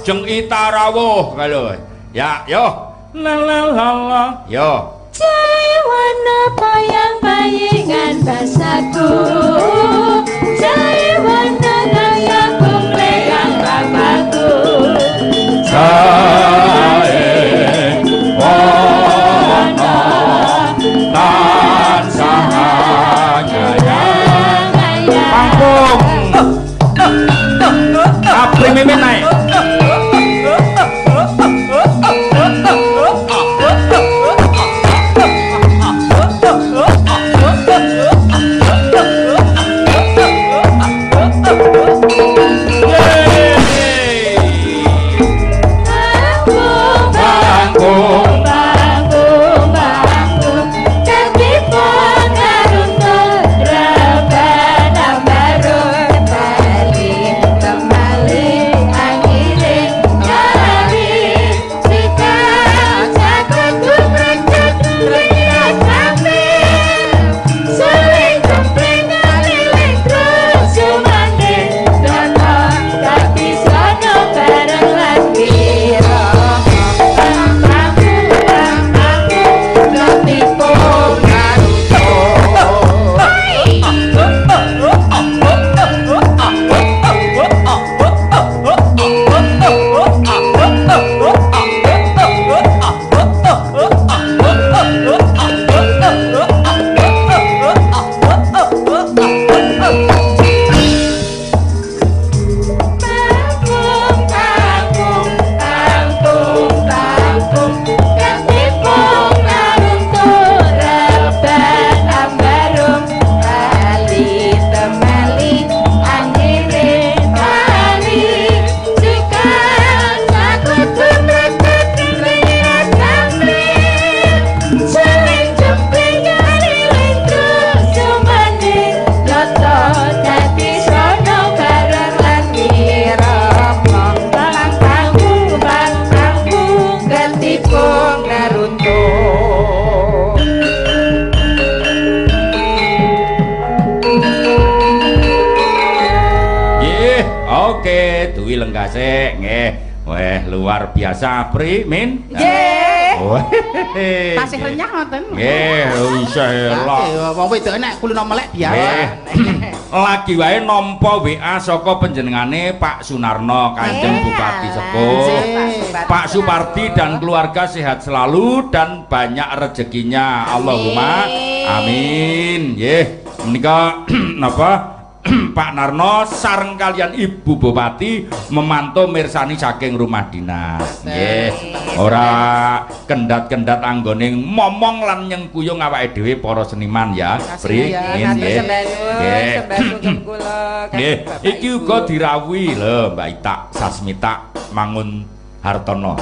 Jeng itarawuh kalau ya yo la la la la yo Jaiwana payang payingan basaku Jaiwana kaya kukleyang bapakku Jaiwana tansah nyayang Pangpung Apri mimin naik Angin Oke, duwi lenggase nggih. Weh, luar biasa, Pri, Min. Nggih. Weh. Tasih renyah ngoten. Nggih, isa elok. Wong wedok nek kulino melek biasa. Lagi wae nampa WA saka panjenengane Pak Sunarno, Kanjeng Bupati Sepuh. Pak Supardi dan keluarga sehat selalu dan banyak rezekinya. Allahumma amin. Nggih, menika napa? Pak Narno sareng kalian Ibu Bupati memantau mirsani saking rumah dinas. Nggih. Ora kendat-kendat anggone momong lan nyengkuyung awake dhewe para seniman ya. Pri, nggih. Nggih. Iki uga dirawuhi lho Mbak Ita Sasmita Mangun Hartono.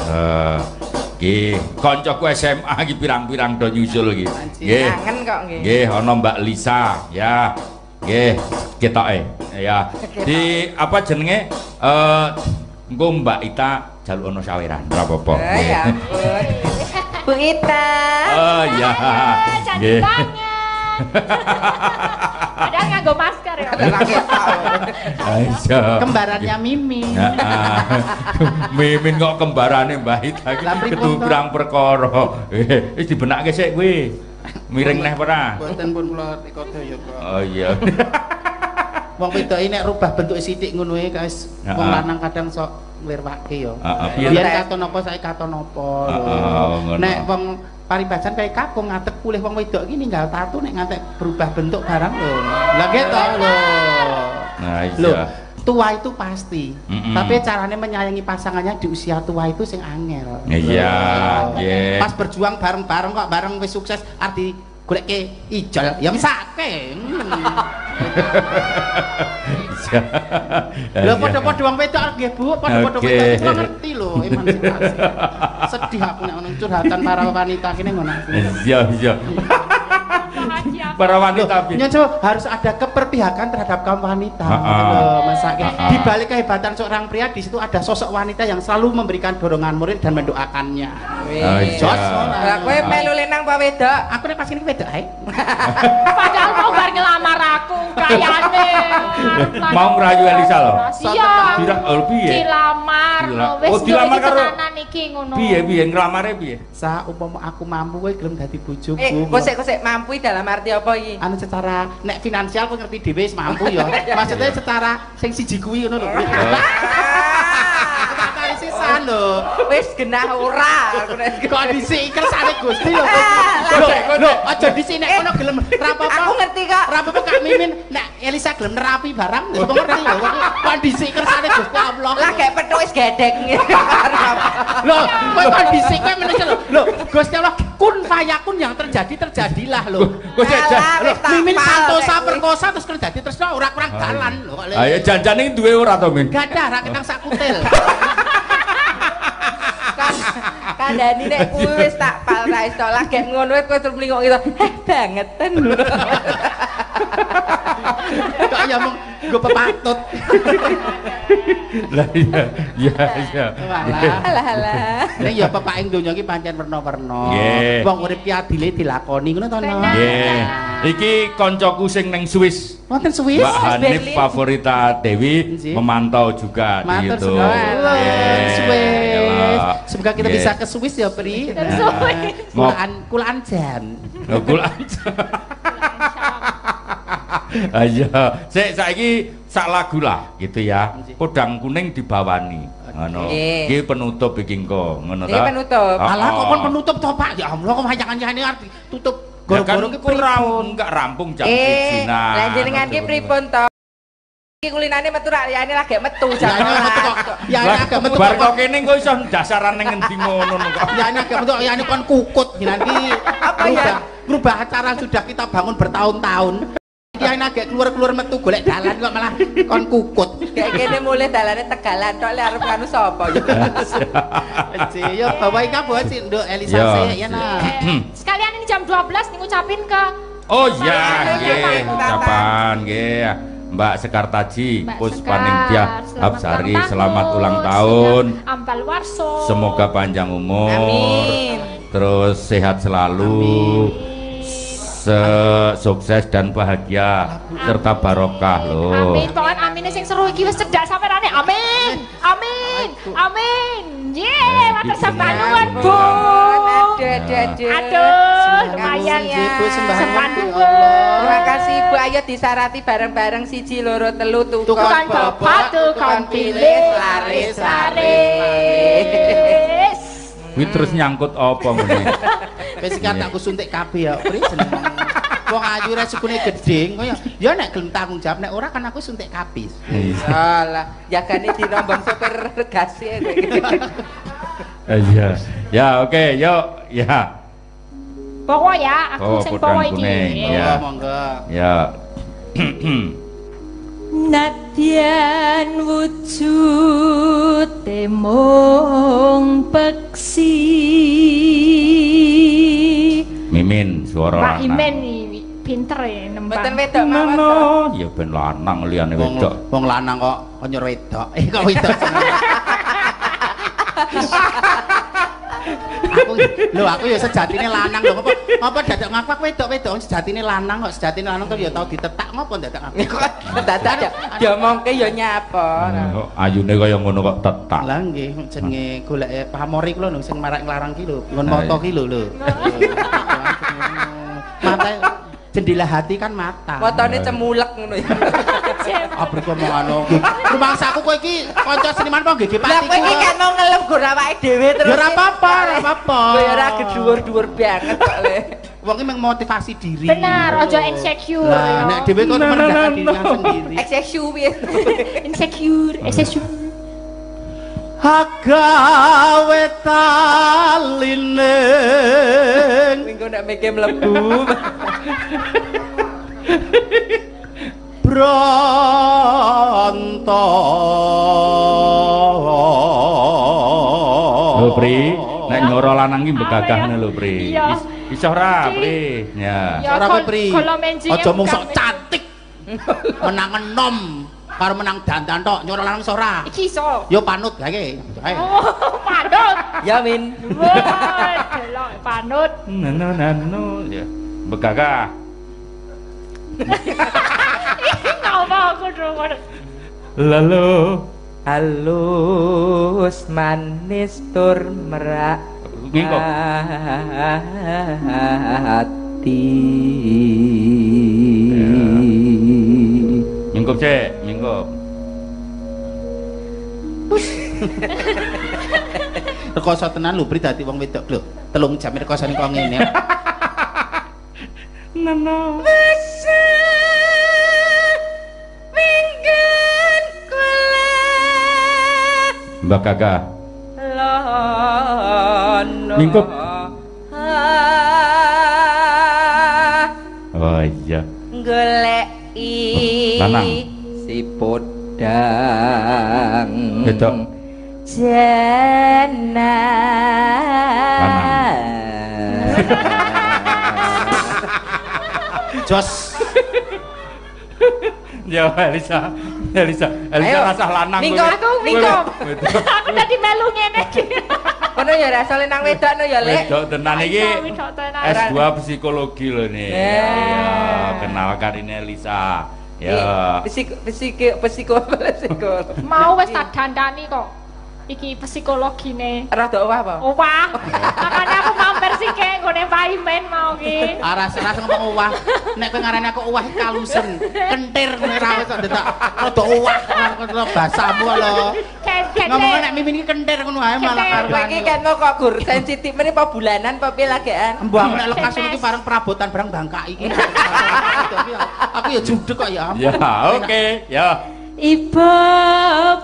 Nggih, kancaku SMA iki pirang-pirang do nyusul iki. Nggih. Kangen kok nggih. Nggih, ana Mbak Lisa ya. Nggih, ketoke ya. Di apa jenenge? Engko Mbak Ita jaluk ana saweran, ora apa-apa. Ya ampun. Bu Ita. Oh iya. Cantik banget. Padahal nganggo masker ya. Aisyah. Kembarannya Mimi. Mimin kok kembarane Mbak Ita iki ketubrang perkara. Wis dibenake sik kuwi. Miring neh ora? Mboten pun kula teka daya kok. Oh iya. Wong wedoke nek rubah bentuk sithik ngono e guys. Wong lanang kadang sok nglirwake ya. Biyen katon apa saiki katon apa lho. Nek wong paribasan kaya kakung ngadeg pulih wong wedok iki ninggal tatu nek ngantek berubah bentuk barang lho. Lah nggih to lho. Nah iya. Tua itu pasti, tapi caranya menyayangi pasangannya di usia tua itu sing angel. Iya, nggih. Pas berjuang bareng-bareng kok bareng wis sukses arti goleke ijol ya mesake. Lho padha-padha wong wedok nggih Bu, padha-padha wedok iki ngerti lho emansipasi. Sedih aku nek ono curhatan para wanita kene ngono. Iya, iya. Para wanita harus ada keperpihakan terhadap kaum wanita. Masake di balik kehebatan seorang pria di situ ada sosok wanita yang selalu memberikan dorongan moral dan mendoakannya. Jos. Lah kowe melu lenang apa wedok? Aku nek pas ini wedok ae. Padahal mau bar ngelamar aku kayane. Mau ngerayu Elisa lho. Iya. Piye? Dilamar. Wis dilamar karo iki ngono. Piye Nglamare piye? Sa umpama aku mampu kowe gelem dadi bojoku. Kosek mampu dalam arti apa iki? Anu secara nek finansial kowe ngerti dhewe wis mampu ya. Maksudnya secara sing siji kuwi ngono lho. Tak sisan lho. Wis genah ora. Kok dhisik kersane Gusti lho. Lho, aja dhisik nek kono gelem ra apa-apa. Aku ngerti kok. Ra apa-apa Kak Mimin nek Elisa gelem nerapi barang wis ngerti lho. Kok dhisik kersane Gusti Allah. Lah gek petuk wis gedhek. Lho, kowe kok dhisik kowe meneh lho. Lho, Gusti Allah kun fayakun yang terjadilah lho. Lho, Mimin santosa perkosa terus terjadi terus ora kurang dalan lho. Ayo janjane duwe ora to, Min? Gadah ra ketang sak kutil. Kandhani nek kuwi wis tak pal ra iso lah gek ngono kowe terus mlingok gitu. Bangeten lho. Kok ya mung nggo pepatut. Lah iya. Alah. Nek ya pepaking donya iki pancen werna-werna. Wong urip ki adile dilakoni ngono to, No. Nggih. Iki kancaku sing ning Swiss. Wonten Swiss. Mbak Hanif Favorita Dewi memantau juga di YouTube. Swiss. Semoga kita bisa ke Swiss ya, Pri. Kulaan jan. Kulaan jan. Ayo, saiki sak lagu lah gitu ya. Podang kuning dibawani. Ngono. Iki penutup iki engko, ngono ta? Iki penutup. Alah kok kon penutup to, Pak? Ya Allah, kok hayangan-hayane arti tutup goro-goro ki pripun? Enggak rampung jam 7 nah. Lah jenengan ki pripun to? Iki kulinane metu rak liyane lagi metu jam. Ya agak metu. Bar kok kene engko iso dasaran ning endi ngono kok. Ya agak metu ya kon kukut nanti apa ya? Merubah acara sudah kita bangun bertahun-tahun. Yang agak keluar metu golek dalan kok malah kon kukut. Kayak kene mulai dalane Tegalan tok le arep kanu sapa ya. Yo bawahi kabeh sih Nduk Elisa ya nah. Sekalian ini jam 12 ngucapin ke. Oh iya, nggih, ucapan nggih. Mbak Sekartaji, Puspaningtyah Hapsari, selamat ulang tahun. Ampal warso. Semoga panjang umur. Amin. Terus sehat selalu. sukses dan bahagia serta barokah loh. Amin, pokoknya amin sing seru iki wis cedak sampeyan. Amin. Amin. Amin. Matur sembah nuwun, Bu. Aduh, lumayan ya. Sembah nuwun. Terima kasih Ibu, ayo disarati bareng-bareng 1 2 3 tukang bapak tukang pilih laris. Kuwi terus nyangkut apa ngene? Wis iki tak suntik kabeh ya, Pri jeneng. Wong ayu resikune gedhe, kaya ya nek gelem tanggung jawab nek ora kan aku suntik kabeh. Salah, jagane dirombong sopir gasi Iya. Ya, oke, yuk. Ya. Pokok ya, aku sing pokok iki. Ya, monggo. Ya. Nadyan wujud mung peksi Mimin suara Pak Imen iki pinter ya nembang. Mboten wedok mawon. Ya ben lanang liyane wedok. Wong lanang kok nyor wedok. Kok wedok. Aku ya sejatine lanang lho, apa dadak ngaku wedok sejatine lanang kok sejatine lanang kok ya tau ditetak ngopo dadak ngaku. Kok dadak diomongke ya nyapa. Ayune kaya ngono kok tetak. Lah nggih jenenge goleke pamori kuwi lho sing marak nglarang ki lho, ngon moto ki lho. Mata jendela hati kan mata. Motone cemulek ngono ya. Berkomongan rumangsaku kowe iki kanca seniman apa nggih Pak? Lah kowe iki kan mau ngelem gur awake dhewe terus. Ya ora apa-apa, ora apa-apa. Kowe ora gedhuwur-dhuwur banget kok le. Wong iki memotivasi diri. Benar, ojo insecure. Lah nek dhewe kok merendahkan diri sendiri. Insecure. Agawe taline minggu nek meke mlebu. Bronto. Lho Pri, nek nyoro lanang iki begagah ngene lho Pri. Iso ora Pri? Ya. Ora kowe Pri. Aja mung sok cantik. Menang enom karo menang dandan tok, nyoro lanang iso ora? Iki iso. Yo panut gawe. Oh, panut. Ya Min. Wah, delok panut. Nano ya. Begagah. Ngapa aku drone. Lalu halus manis tur merak hati. Minggup cek, minggup. Rekoso tenan lho Pri dadi wong wedok lho. 3 jam rekosane kok ngene. Nano. Mbak Kakak mingkup. Oh iya goleki lanang si podang wedok jana Jos. Ya Elisa rasah lanang. Minggup. Aku tadi melu ngene iki. Kono ya rasa lenang wedok no ya Lek. Wedok tenan iki S2 psikologi lho nih. Ya, kenalkan ini Elisa. Ya. Psiko. Mau wis tak dandani kok. Iki psikologine. Rada owah apa? Owah. Makanya aku mampir sike nggone Pak Imen mau ki. Rasa ngomong owah. Nek kowe ngarani aku owah kalusen, kentir ora wis ndetak rada owah karo basamu lho. Ngomong nek mimin iki kentir ngono ae malah karo. Kowe iki kan kok gur sensitif meneh apa bulanan apa pilagean? Mbah nek lekas iki bareng perabotan bareng bangka iki. Aku ya judeg kok ya. Ya, oke. Ya. Ibu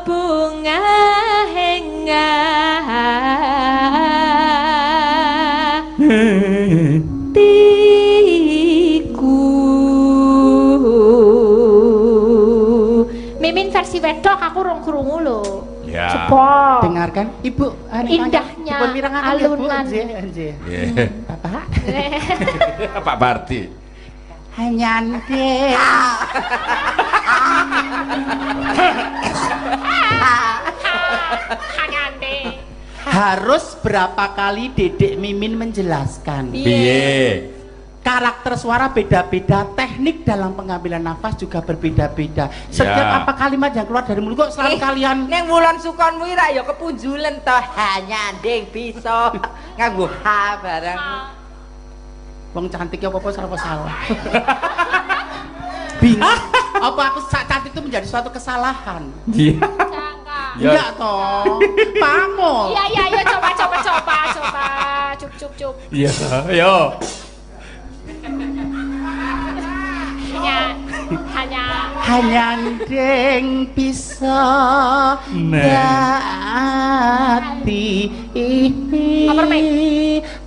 bunga henga tiku. Mimin versi wedok aku rong krungu lho. Ya. Coba dengarkan Ibu indahnya alunan. Bapak. Pak Barti. Hanyante. Hanyante. Harus berapa kali Dedek Mimin menjelaskan? Piye? karakter suara beda-beda, teknik dalam pengambilan nafas juga berbeda-beda. Setiap apa kalimat yang keluar dari mulut kok selalu kalian neng Wulan Sukonmu ra ya kepunjulen toh hanya ndeng bisa nganggo H barang. Wong cantik apa-apa salah. Bingung. Apa aku cantik itu menjadi suatu kesalahan? Iya. Enggak toh. Pamol. Iya, coba. Cup. Iya, yo. Hanya ndeng bisa gati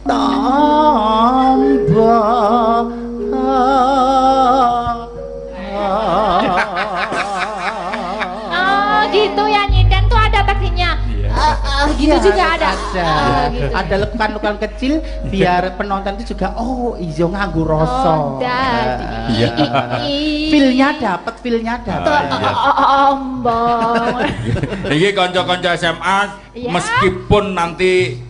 tombo gitu ya nyinden tuh ada baginya. Gitu ya, juga ada. Gitu. Ada lekukan-lekukan kecil biar penonton itu juga iya nganggo rasa. Feel-nya dapat. Ombong. Iki kanca-kanca SMA meskipun nanti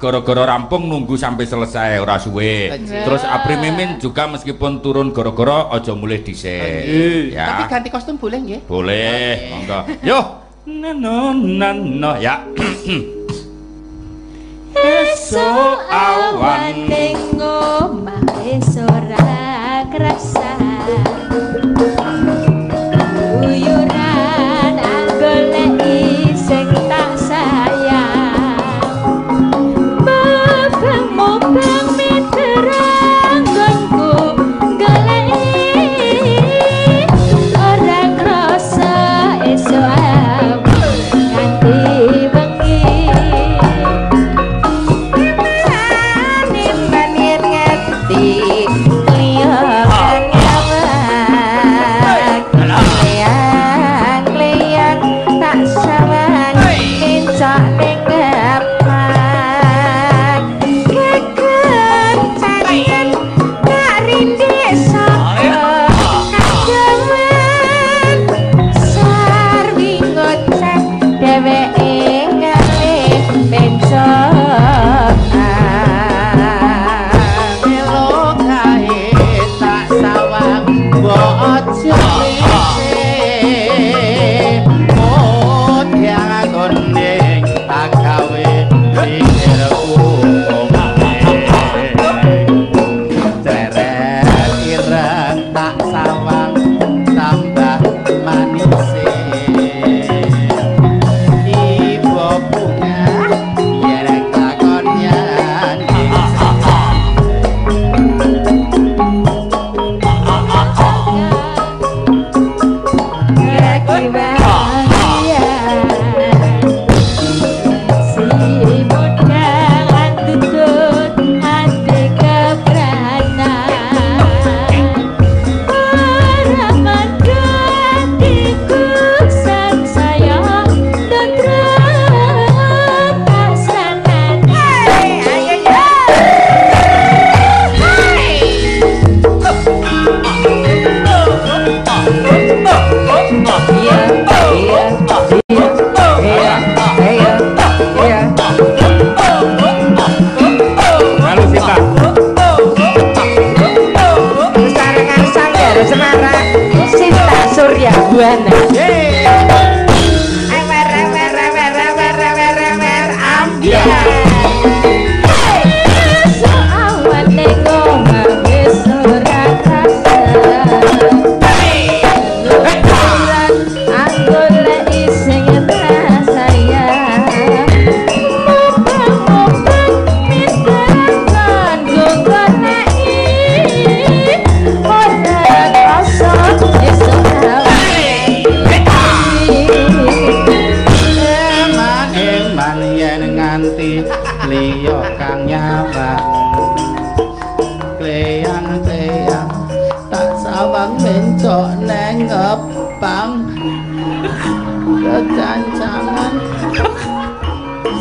gara-gara rampung nunggu sampai selesai ora suwe. Terus Apri Mimin juga meskipun turun gara-gara aja mulih dhisik. Ya. Tapi ganti kostum boleh nggih? Boleh, monggo. Yo. No ya. Esok awan ning omahe ora krasa. Uyuran goleki sing tak sayang. Mobang miterang gonku goleki ora krasa esok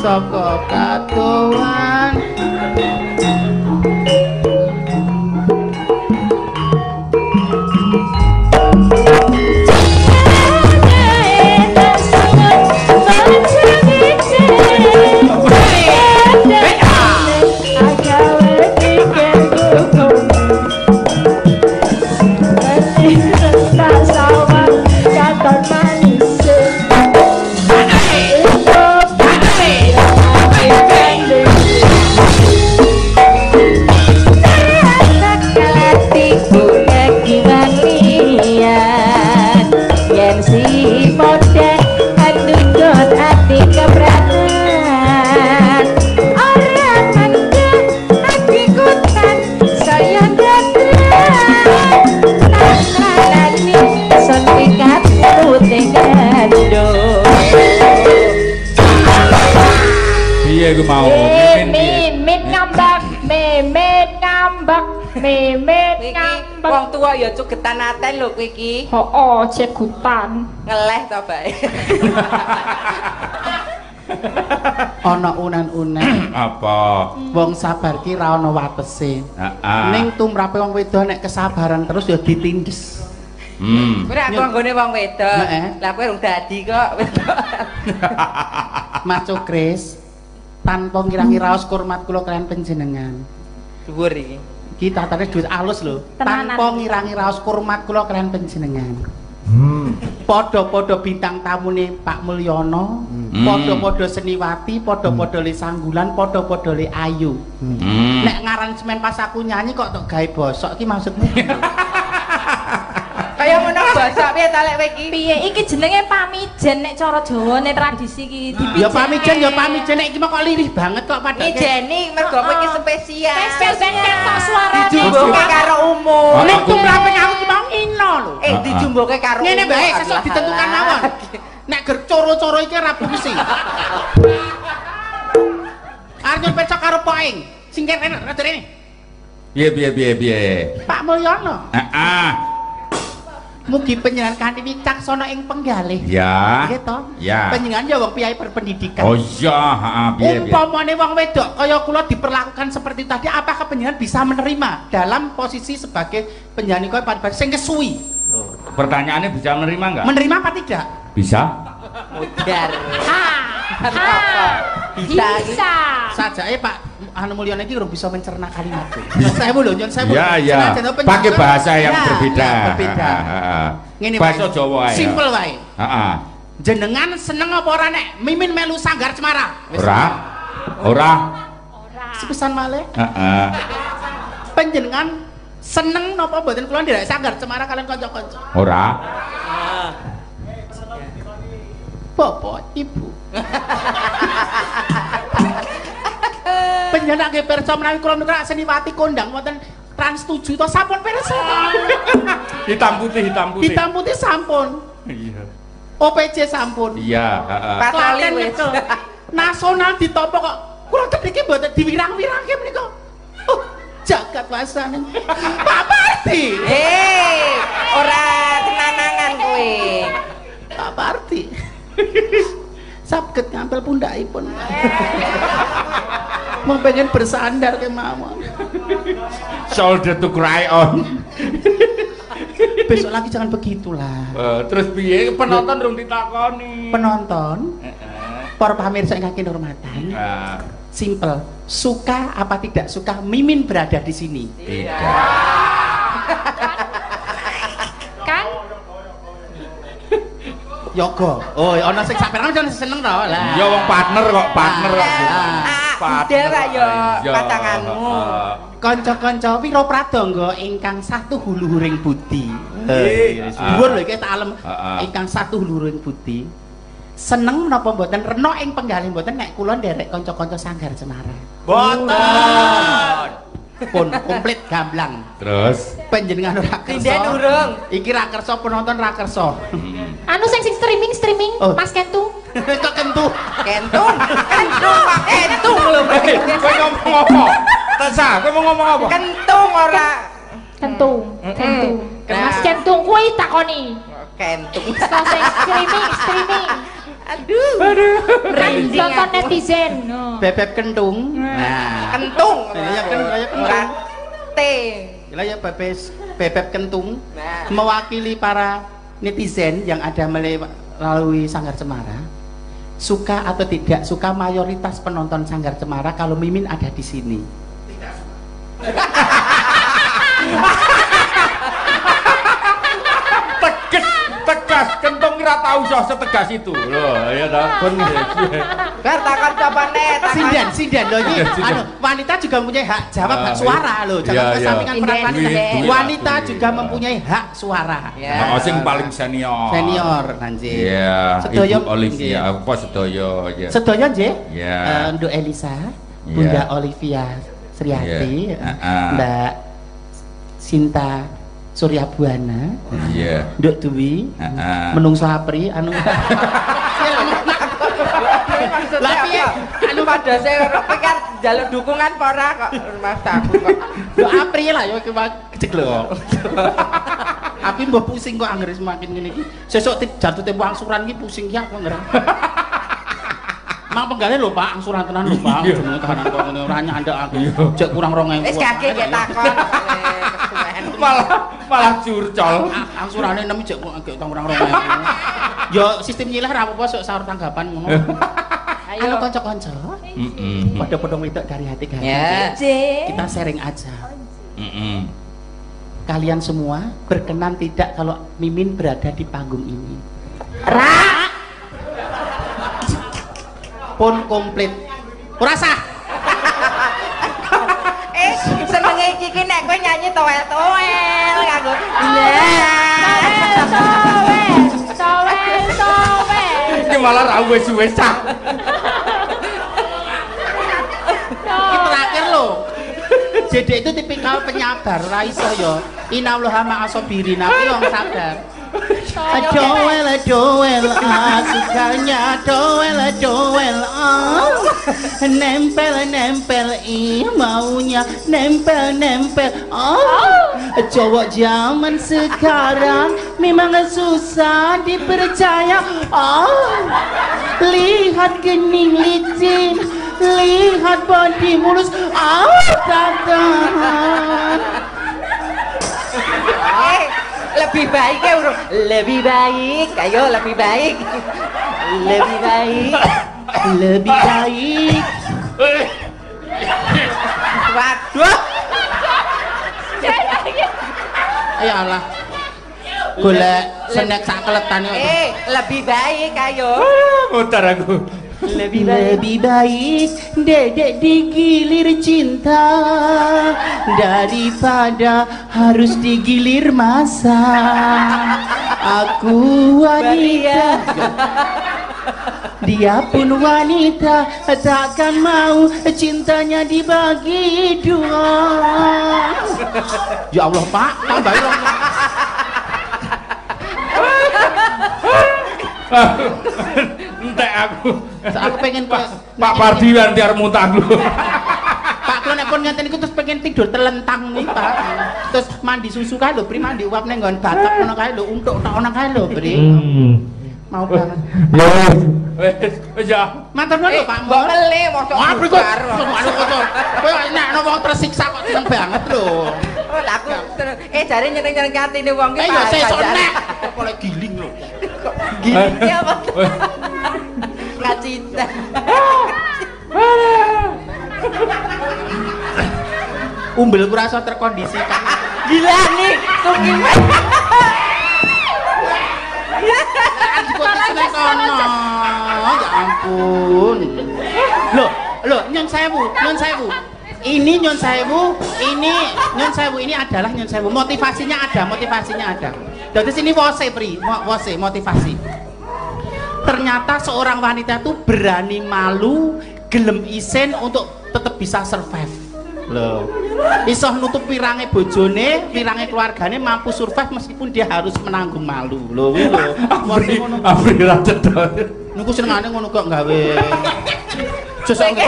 saka katuan I got piye ku mau? Mimin ngambek, mimin ngambek, mimin ngambek. Wong tua ya cugetan aten lho kowe iki. Oh, cegutan. Ngeleh to bae. Ana unan-unan. Apa? Wong sabar ki ra ana watese. Ning tumrape wong wedok nek kesabaran terus ya ditindes. Kowe aku anggone wong wedok. Lah kowe rung dadi kok wedok. Mas Cukris, tanpa ngirangi raos kurmat kula kalian panjenengan. Dhuwur iki. Iki tatane dhuwit alus lho. Tanpa ngirangi raos kurmat kula kalian panjenengan. Podo-podo bintang tamune Pak Mulyono, podo-podo Seniwati, podo-podo Le Sanggulan, podo-podo Le Ayu. Nek ngaransemen pas aku nyanyi kok tok gawe bosok iki maksudmu? Kaya ngono bosok piye ta lek kowe iki? Piye iki jenenge pamijen nek cara Jawane tradisi iki dipijen. Ya pamijen nek iki mah kok lirih banget kok padha. Mijeni mergo kowe iki spesial. Spesial tok suarane. Dijumbuke karo umum. Nek tumrape aku ki mau ngino lho. Dijumbuke karo umum. Ngene bae sesuk ditentukan mawon. Nek ger coro-coro iki ra bungsi. Arep pecok karo poing. Sing kene rada rene. Piye? Pak Mulyono. Heeh. Mugi panjenengan kanthi wicaksana ing penggalih. Ya. Nggih to? Ya. Panjenengan ya wong piyai berpendidikan. Oh iya, heeh, piye. Umpamane wong wedok kaya kula diperlakukan seperti tadi, apakah panjenengan bisa menerima dalam posisi sebagai penyanyi kaya Pak sing kesuwi? Pertanyaannya bisa menerima enggak? Menerima apa tidak? Bisa. Mudar. Bisa. Sajake Pak Anu Mulyono iki urung bisa mencerna kalimat. Saya lho nyon saya. Ya. Pakai bahasa yang berbeda. Berbeda. Ngene bahasa Jawa ae. Simpel wae. Heeh. Jenengan seneng apa ora nek mimin melu Sanggar Cemara? Ora. Sepisan malih. Heeh. Panjenengan seneng napa mboten kula nderek Sanggar Cemara kalian kanca-kanca? Ora. Bapak, Ibu. Panjenengan nggih pirsa menawi kula niku Seniwati kondang wonten Trans 7 to sampun pirsa. Hitam putih. Hitam putih sampun. Iya. OPC sampun. Iya, heeh. Patali wis. Nasional ditampa kok kula kepriki mboten diwirang-wirangke menika. Jagat wasane. Pak Parti. Ora tenanangan kowe. Pak Parti. Sabket ngampel pundakipun. Mau pengen bersandar kemawon. Shoulder to cry on. Besok lagi jangan begitulah. Terus piye penonton dong ditakoni. Penonton. Para pamirsa yang kaki hormatan. Simple. Suka apa tidak suka Mimin berada di sini? Tidak. Kan? Yoga. Oh, ana sing saperang jangan seneng to lah. Ya wong partner kok. Udah ra yo pacanganmu. Kanca-kanca Wira Pradangga ingkang satu huluhuring budi. Dhuwur lho iki tak alem. Ingkang satu huluhuring budi. Seneng menapa mboten rena ing penggalih mboten nek kula nderek kanca-kanca Sanggar Cemara. Mboten. Pun komplit gamblang. Terus panjenengan ora kersa. Sinden urung. Iki ra kersa penonton ra kersa. Anu sing streaming Mas Kentung. Kok kentung lho. kowe ngomong apa? Tasa, kowe mau ngomong apa? Kentung ora. Kentung. Mas Kentung kuwi takoni. Kentung. Sing streaming. Aduh. Branding nonton netizen. Bebek kentung. Nah, Kentung. Ya kentung. T. Ya bebek kentung. Nah. Mewakili para netizen yang ada melalui Sanggar Cemara. Suka atau tidak suka mayoritas penonton Sanggar Cemara kalau Mimin ada di sini. Tegas kentung kira tahu iso setegas itu loh ya ta pun Bar takon copane sinden lho iki anu wanita juga mempunyai hak jawab hak suara loh jangan kesampingan peran wanita juga mempunyai hak suara ya sing paling senior anjir Ibu Olivia apa sedaya ya sedaya nggih ya Nduk Elisa Bunda Olivia Sriati Mbak Sinta Surya Buana, Nduk Dwi, Menungso Apri, anu. Lah piye? Anu padha sing pikir njaluk dukungan apa ora kok Mas aku kok. Yo April lah yo iki kejeglok. Api mbah pusing kok anggere semakin ngene iki. Sesuk jatuh tempo angsuran iki pusing ki aku ngereng. Mang penggale lho Pak, angsuran tenan lho Pak. Jenenge tenan kok ngene ora nyandak aku. Jek kurang 2000. Wis kakek gek takon. Malah curcol. Angsurane 6 jek kurang 2000. Yo sistem nyilah ra apa-apa sok sahur tanggapan ngono. Ayo kanca-kanca. Padha-padha wedok dari hati ke hati. Kita sharing aja. Kalian semua berkenan tidak kalau Mimin berada di panggung ini? Ra. Pun komplit. Ora sah. Senenge iki nek kowe nyanyi towel-towel kanggo. Towel. Iki malah ra wis-wis cah. Iki terakhir lho. Jedek itu tipikal penyabar, ora iso ya. Innallaha ma'asabirin, tapi wong sabar. Doel, sukanya doel, nempel, maunya nempel, cowok zaman sekarang memang susah dipercaya. Lihat gening licin, lihat body mulus, tahan. Lebih baik ya urung. Lebih baik, ayo lebih baik. Lebih baik. Waduh. Ya Allah. Golek senek sak keletan kok. Lebih baik ayo. Mutar aku. Lebih baik dedek digilir cinta daripada harus digilir masa. Aku wanita, dia pun wanita, takkan mau cintanya dibagi dua. Ya Allah Pak, tambahin dong. Entek aku. Aku pengen Pak Pardi nanti arep muntah dulu. Pak kalau nek pun ngenten iku terus pengen tidur telentang nih Pak. Terus mandi susu kae lho, Pri mandi uap ning nggon batok ngono kae lho, untuk tok ono kae lho, Pri. Mau banget. Wis ya. Matur nuwun lho Pak. Mbok mele mosok. Apri kok. Kowe nek ana wong tersiksa kok seneng banget lho. Oh, lah aku jare nyeneng-nyeneng atine wong ki. Ya sesuk nek kok oleh giling lho. Giling apa? Gak cinta. Umbel ku rasa terkondisikan. Gila nih, tunggu. Ya ampun. Loh, nyon sewu. Ini nyon sewu ini adalah nyon sewu. Motivasinya ada. Dari sini wose Pri, wose motivasi. Ternyata seorang wanita itu berani malu, gelem isen untuk tetap bisa survive. Loh, iso nutup pirange bojone, pirange keluargane, mampu survive meskipun dia harus menanggung malu. Loh, Apri ra cedhak. Niku senengane ngono kok gawe. Sesuk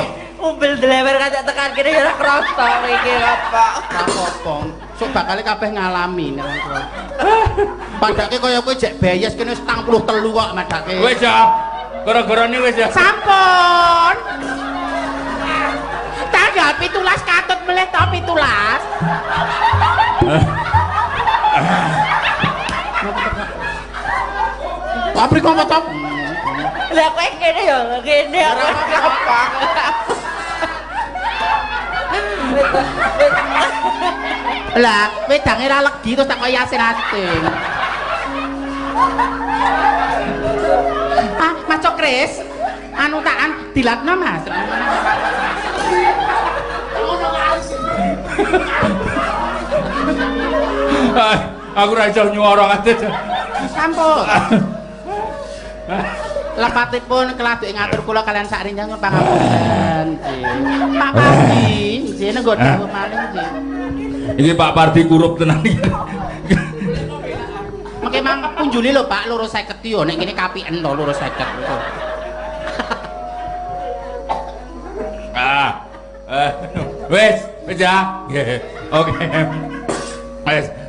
umbel delewer kacak tekan kene ya ora krasa iki apa. Apa-apa. Sok bakale kabeh ngalami nek wong tuwa. Padake kaya kowe jek bayes kene 73 kok madake. Wis ya. Gara-garane wis ya. Sampun. Tanggal 17 katut meleh to 17. Apri kok apa? Lah kowe kene ya, kene apa? Lah, wedange ra legi terus tak kaya Yasin Ating. Mas Cokres, anu takan dilatno Mas. Aku ra iso nyuara ate. Sampun. Lepatipun keladuke ngatur kula kalian sak rinjang pangapunten. Pak Pardi, jene nggo dawuh malih nggih. Iki Pak Pardi kurup tenan iki. Mengke mang punjuli lho Pak 250 yo nek kene kapiken to 250. Wes ya. Oke. Wes.